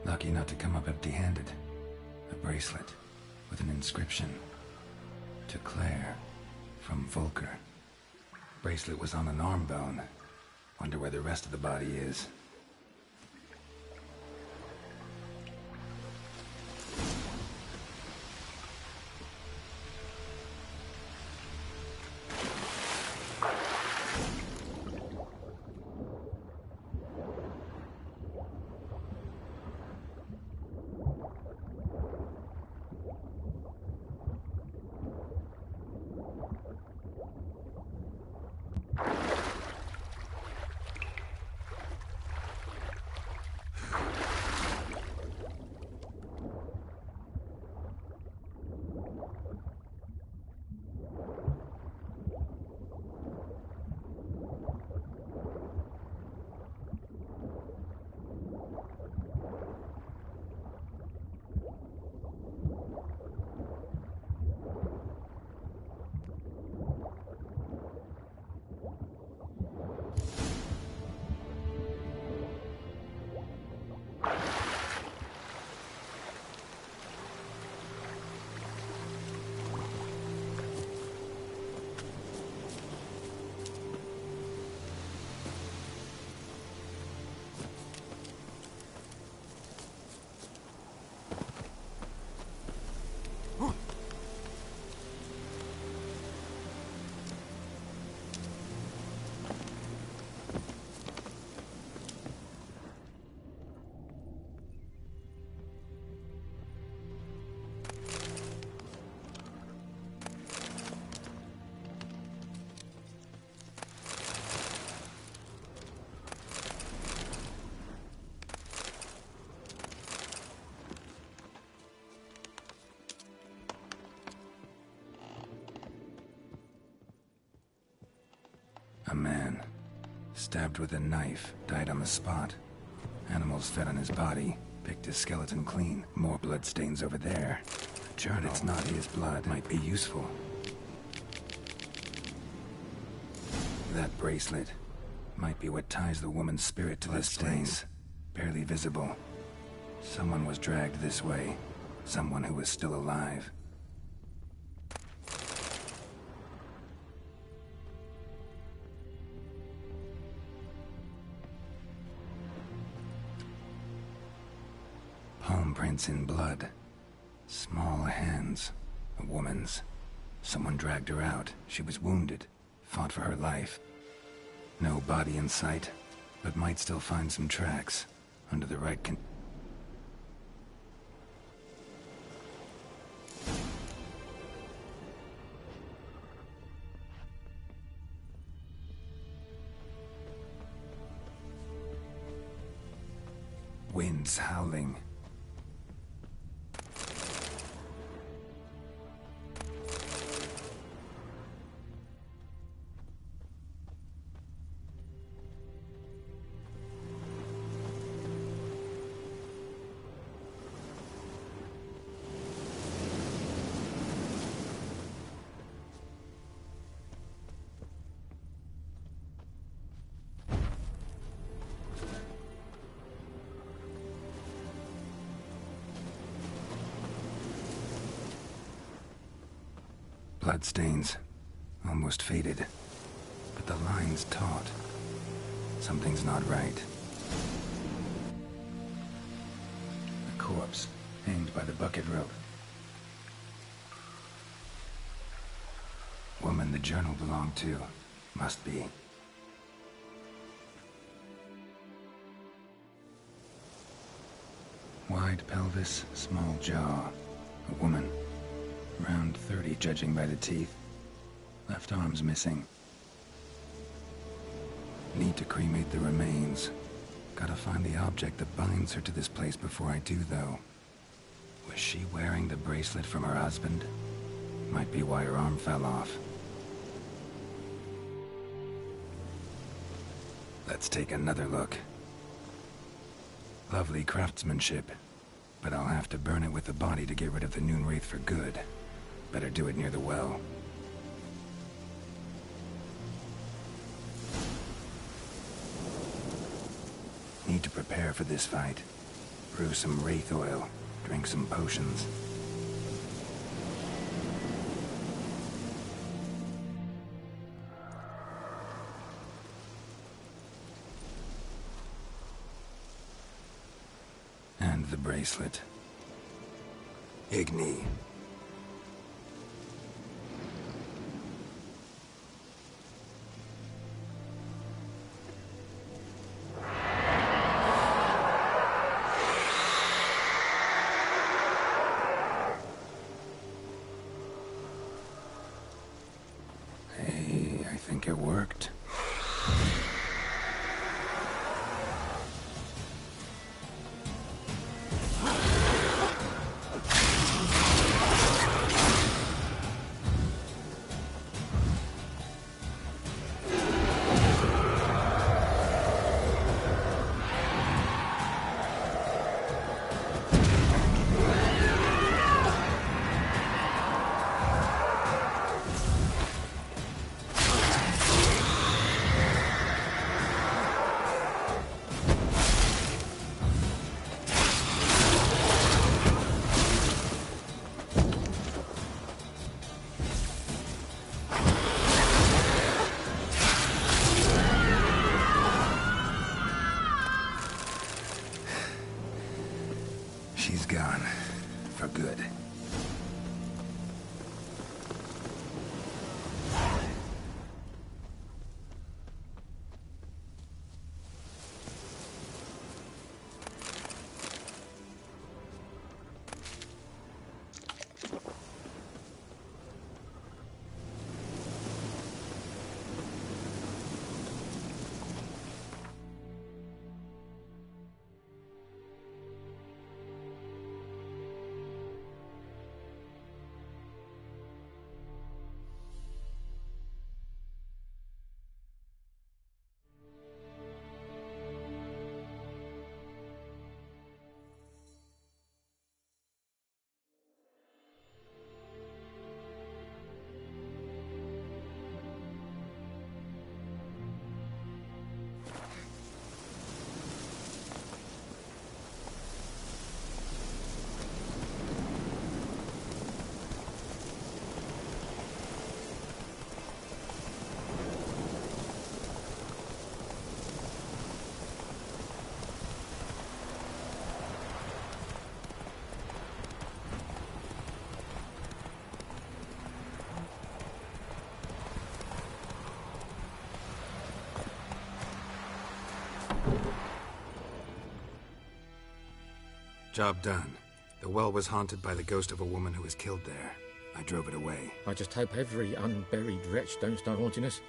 Lucky not to come up empty-handed. A bracelet with an inscription. To Claire, from Volker. Bracelet was on an arm bone. Wonder where the rest of the body is. A man, stabbed with a knife, died on the spot. Animals fed on his body, picked his skeleton clean. More bloodstains over there. A journal. It's not his blood. Might be useful. That bracelet might be what ties the woman's spirit to this place. Barely visible. Someone was dragged this way. Someone who was still alive. Palm prints in blood. Small hands. A woman's. Someone dragged her out. She was wounded. Fought for her life. No body in sight, but might still find some tracks. Under the right Winds howling. Bloodstains. Almost faded. But the line's taut. Something's not right. A corpse, hanged by the bucket rope. Woman the journal belonged to. Must be. Wide pelvis, small jaw. A woman. Around 30, judging by the teeth. Left arm's missing. Need to cremate the remains. Gotta find the object that binds her to this place before I do, though. Was she wearing the bracelet from her husband? Might be why her arm fell off. Let's take another look. Lovely craftsmanship, but I'll have to burn it with the body to get rid of the Noon Wraith for good. Better do it near the well. Need to prepare for this fight. Brew some wraith oil, drink some potions. And the bracelet. Igni. Hey, I think it worked. She's gone. For good. Job done. The well was haunted by the ghost of a woman who was killed there. I drove it away. I just hope every unburied wretch don't start haunting us.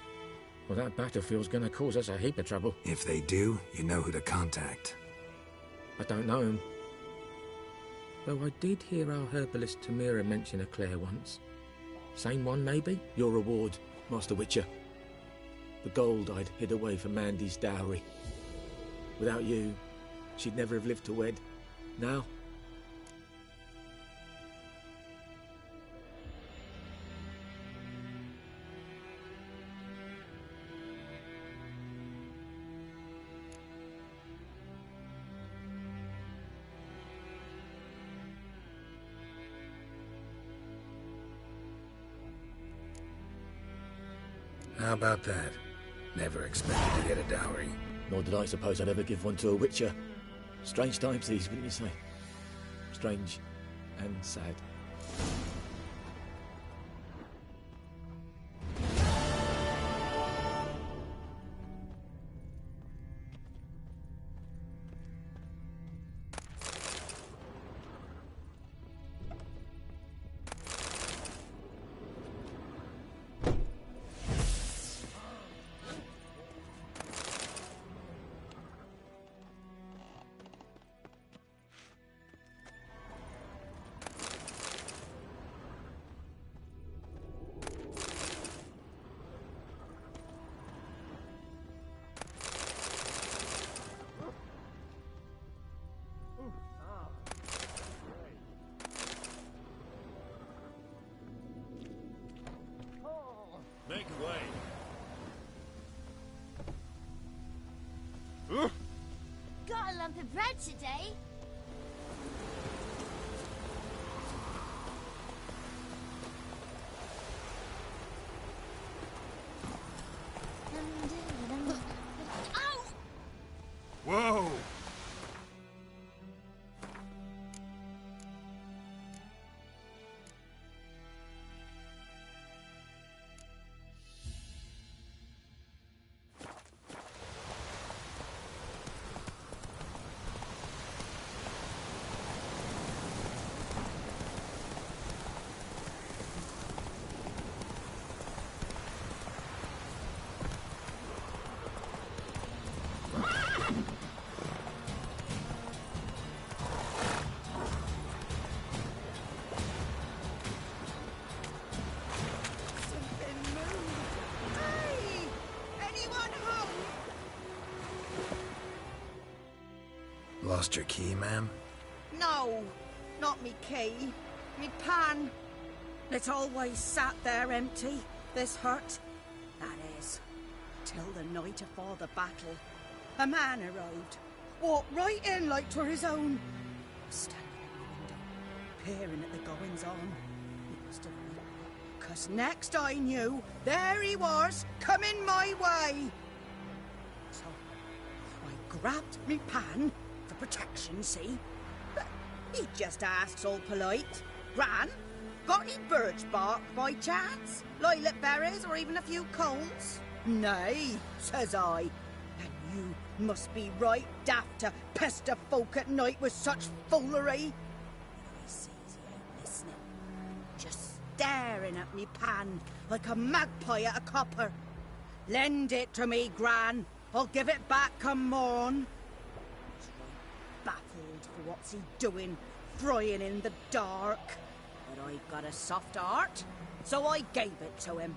Well, that battlefield's gonna cause us a heap of trouble. If they do, you know who to contact. I don't know him. Though I did hear our herbalist Tamira mention a Claire once. Same one, maybe? Your reward, Master Witcher. The gold I'd hid away for Mandy's dowry. Without you, she'd never have lived to wed. Now? How about that? Never expected to get a dowry. Nor did I suppose I'd ever give one to a Witcher. Strange times these, wouldn't you say? Strange and sad. Make way. Got a lump of bread today. Ow! Whoa! Lost your key, ma'am? No, not me key. Me pan. It's always sat there empty, this hut. That is, till the night afore the battle. A man arrived, walked right in like 'twere his own. Standing in the window, peering at the goings-on. He must have read, 'cause next I knew, there he was, coming my way. So, I grabbed me pan, for protection, see? But he just asks all polite, Gran, got any birch bark by chance? Lilac berries or even a few coals? Nay, says I, and you must be right daft to pester folk at night with such foolery. I sees he ain't listening, just staring at me pan like a magpie at a copper. Lend it to me, Gran. I'll give it back come morn. Baffled for what's he doing, frying in the dark. But I've got a soft heart, so I gave it to him.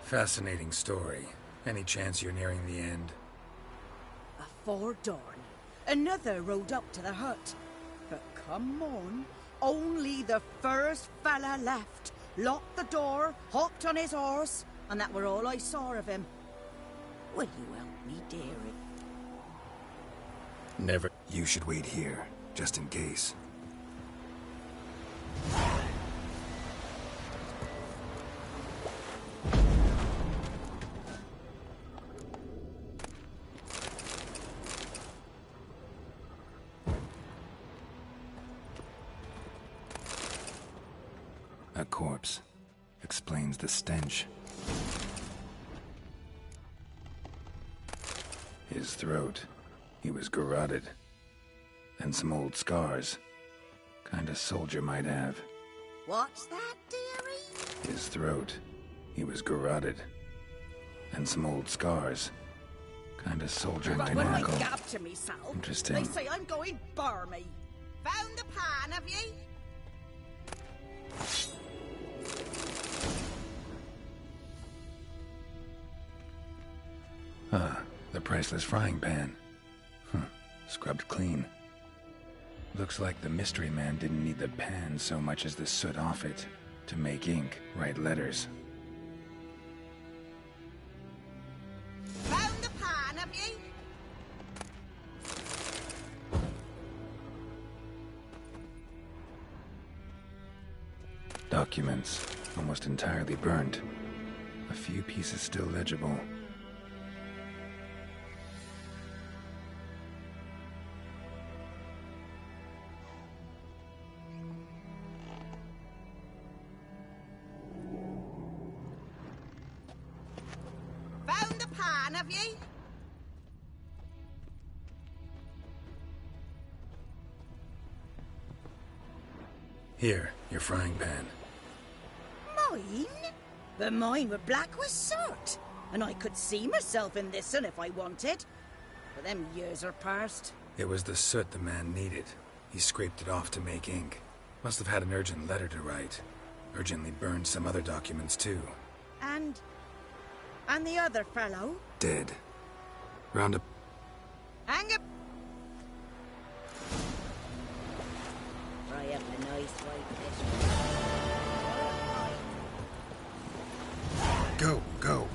Fascinating story. Any chance you're nearing the end? Afore dawn, another rode up to the hut. But come on, only the first fella left. Locked the door, hopped on his horse, and that were all I saw of him. Will you help me, dearie? Never. You should wait here, just in case. A corpse. Explains the stench. His throat. He was garroted. And some old scars. Kind of soldier might have. What's that, dearie? His throat. He was garroted. And some old scars. Kind of soldier But might when I have. gab to myself, Interesting. they say I'm going barmy. Found the pan, have ye? Ah, the priceless frying pan. Scrubbed clean. Looks like the mystery man didn't need the pan so much as the soot off it to make ink, write letters. Found the pan, have ye? Documents, almost entirely burnt. A few pieces still legible. Found the pan, have ye? Here, your frying pan. Mine? But mine were black with soot, and I could see myself in this one if I wanted. But them years are past. It was the soot the man needed. He scraped it off to make ink. Must have had an urgent letter to write. Urgently burned some other documents too. And the other fellow? Dead. Round up. Hang up. Try up a nice white fish. Go, go.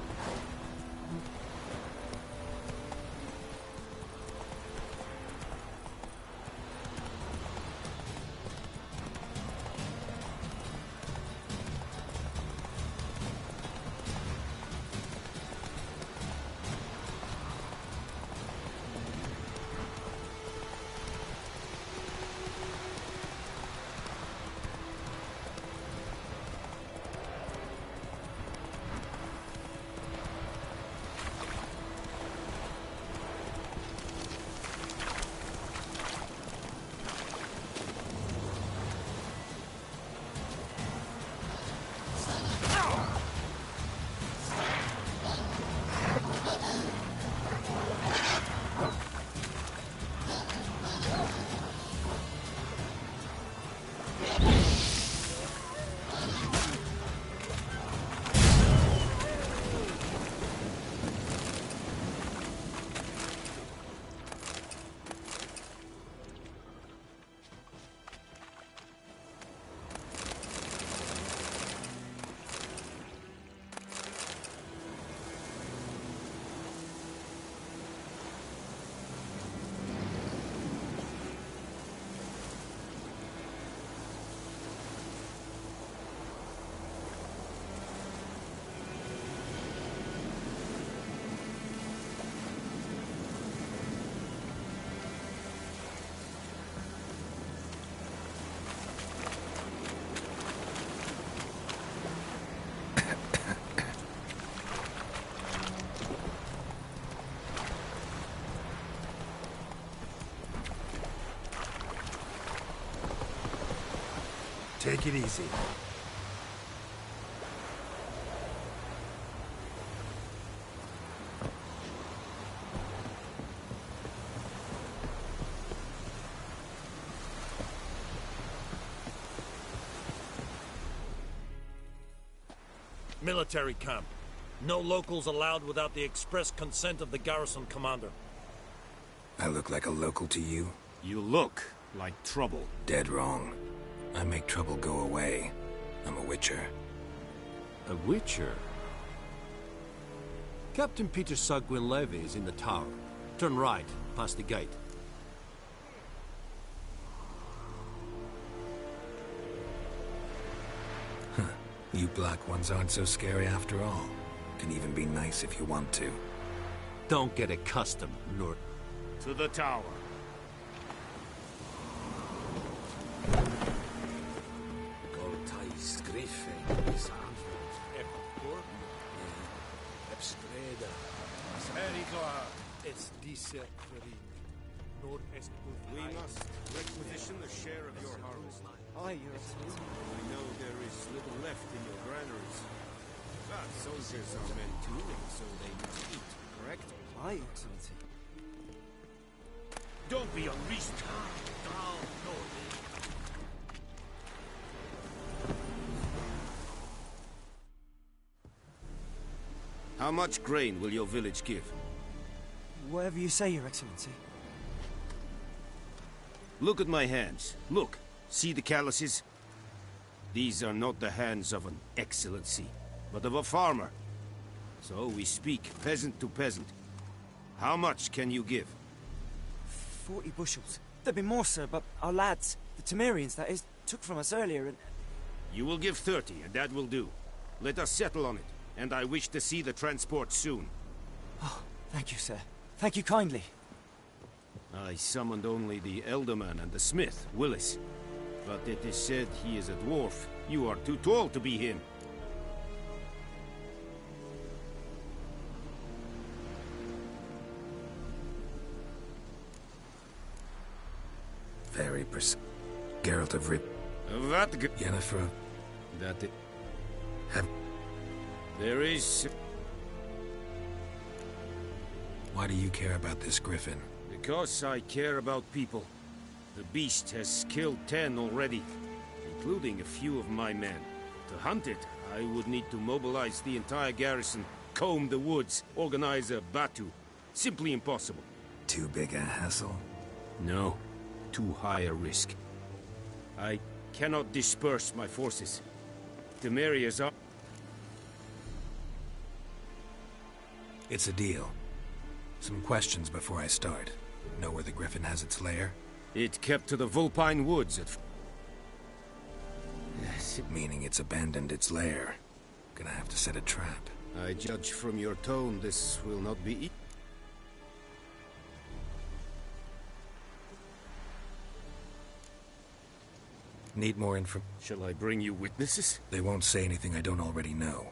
Take it easy. Military camp. No locals allowed without the express consent of the garrison commander. I look like a local to you? You look like trouble. Dead wrong. I make trouble go away. I'm a witcher. A witcher? Captain Peter Sagwin Levy is in the tower. Turn right, past the gate. You black ones aren't so scary after all. Can even be nice if you want to. Don't get accustomed, Nord. To the tower. We must requisition the share of your harvest. Aye, Your Excellency. I know there is little left in your granaries. But soldiers are meant to live, so they must eat, correct? Aye, Your Excellency. Don't be unreasonable. How much grain will your village give? Whatever you say, Your Excellency. Look at my hands. Look. See the calluses? These are not the hands of an excellency, but of a farmer. So we speak peasant to peasant. How much can you give? 40 bushels. There'd be more, sir, but our lads, the Temerians, that is, took from us earlier and... You will give 30, and that will do. Let us settle on it, and I wish to see the transport soon. Oh, thank you, sir. Thank you kindly. I summoned only the Elderman and the smith, Willis. But it is said he is a dwarf. You are too tall to be him. Very Geralt of Rip. What? Yennefer. That it... Have... There is... Why do you care about this griffin? Because I care about people. The beast has killed 10 already, including a few of my men. To hunt it, I would need to mobilize the entire garrison, comb the woods, organize a batu. Simply impossible. Too big a hassle? No. Too high a risk. I cannot disperse my forces. Temeria's up. It's a deal. Some questions before I start. Know where the Griffin has its lair? It kept to the Vulpine Woods at... Yes. Meaning it's abandoned its lair. Gonna have to set a trap. I judge from your tone this will not be easy. Need more info? Shall I bring you witnesses? They won't say anything I don't already know.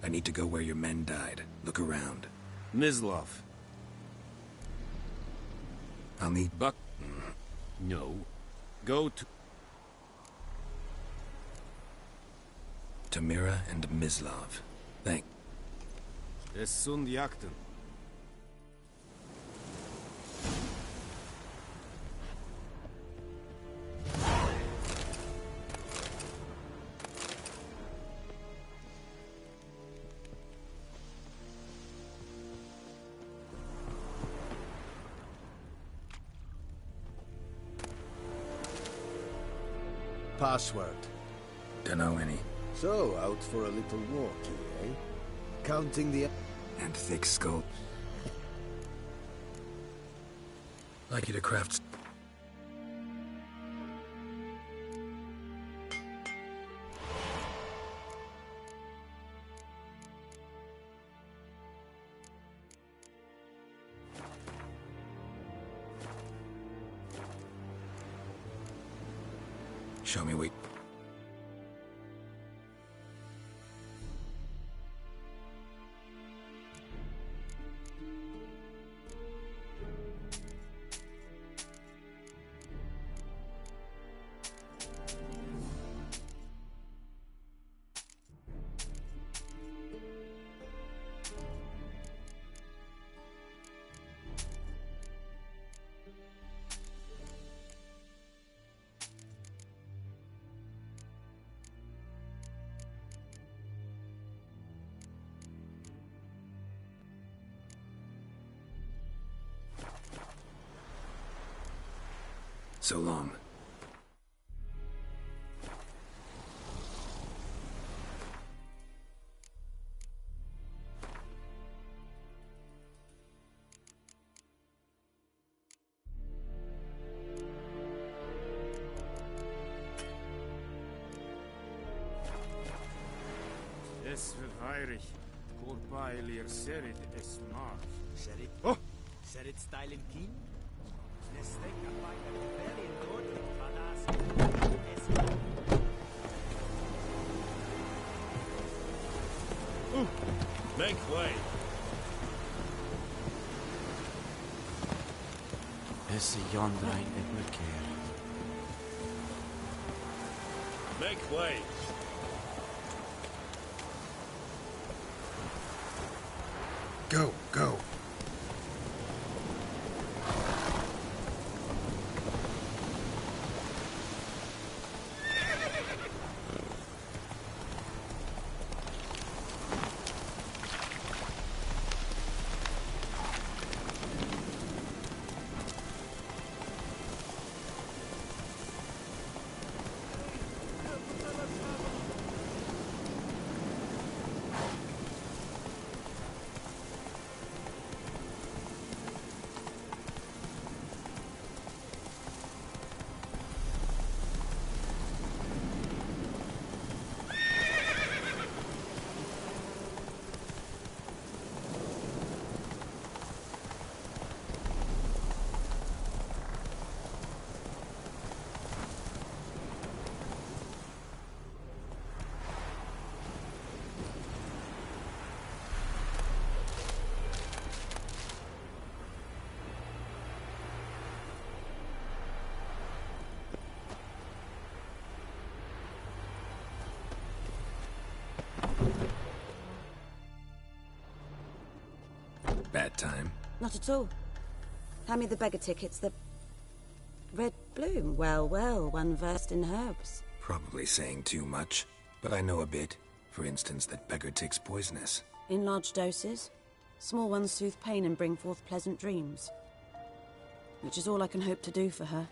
I need to go where your men died. Look around. Mislov. I'll need... Buck... No. Go to... Tamira and Mislov. Thank... Es sunt jakten. Password. Dunno any. So, out for a little walkie, eh? Counting the... And thick skull. Like you to craft... Show me wait. So long. Es verweirig. Corpailir serit es mar. Serit? Oh! Serit stylen keen? Nestek by the rebellion god, Vadas. Make way. Es yonder ein Eberkehr. Make way. Go, go. Bad time. Not at all. Hand me the beggar tickets, the... Red bloom. Well, well, one versed in herbs. Probably saying too much, but I know a bit. For instance, that beggar tick's poisonous. In large doses. Small ones soothe pain and bring forth pleasant dreams. Which is all I can hope to do for her.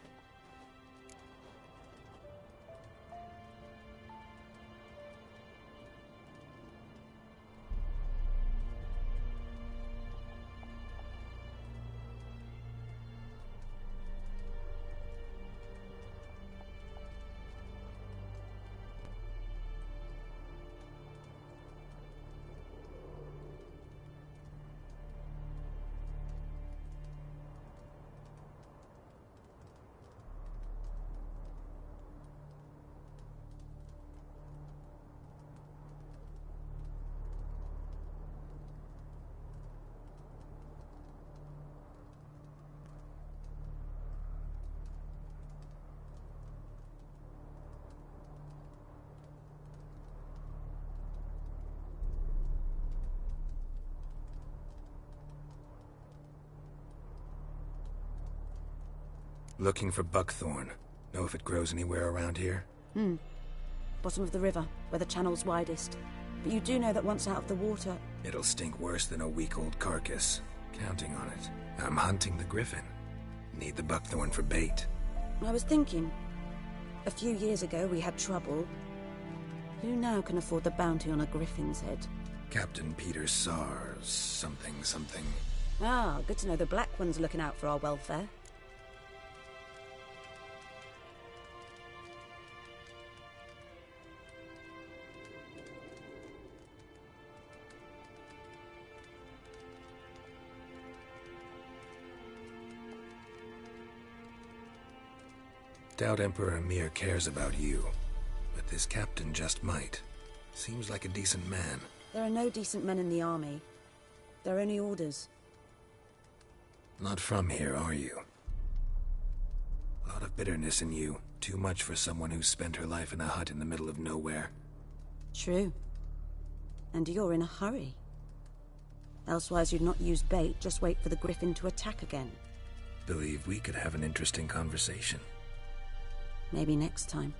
Looking for buckthorn. Know if it grows anywhere around here? Bottom of the river, where the channel's widest. But you do know that once out of the water... It'll stink worse than a week-old carcass. Counting on it. I'm hunting the griffin. Need the buckthorn for bait. I was thinking, a few years ago we had trouble. Who now can afford the bounty on a griffin's head? Captain Peter Sars, something. Ah, good to know the Black One's looking out for our welfare. Doubt Emperor Emir cares about you, but this captain just might. Seems like a decent man. There are no decent men in the army. There are only orders. Not from here, are you? A lot of bitterness in you. Too much for someone who spent her life in a hut in the middle of nowhere. True. And you're in a hurry. Elsewise you'd not use bait, just wait for the griffin to attack again. Believe we could have an interesting conversation. Maybe next time.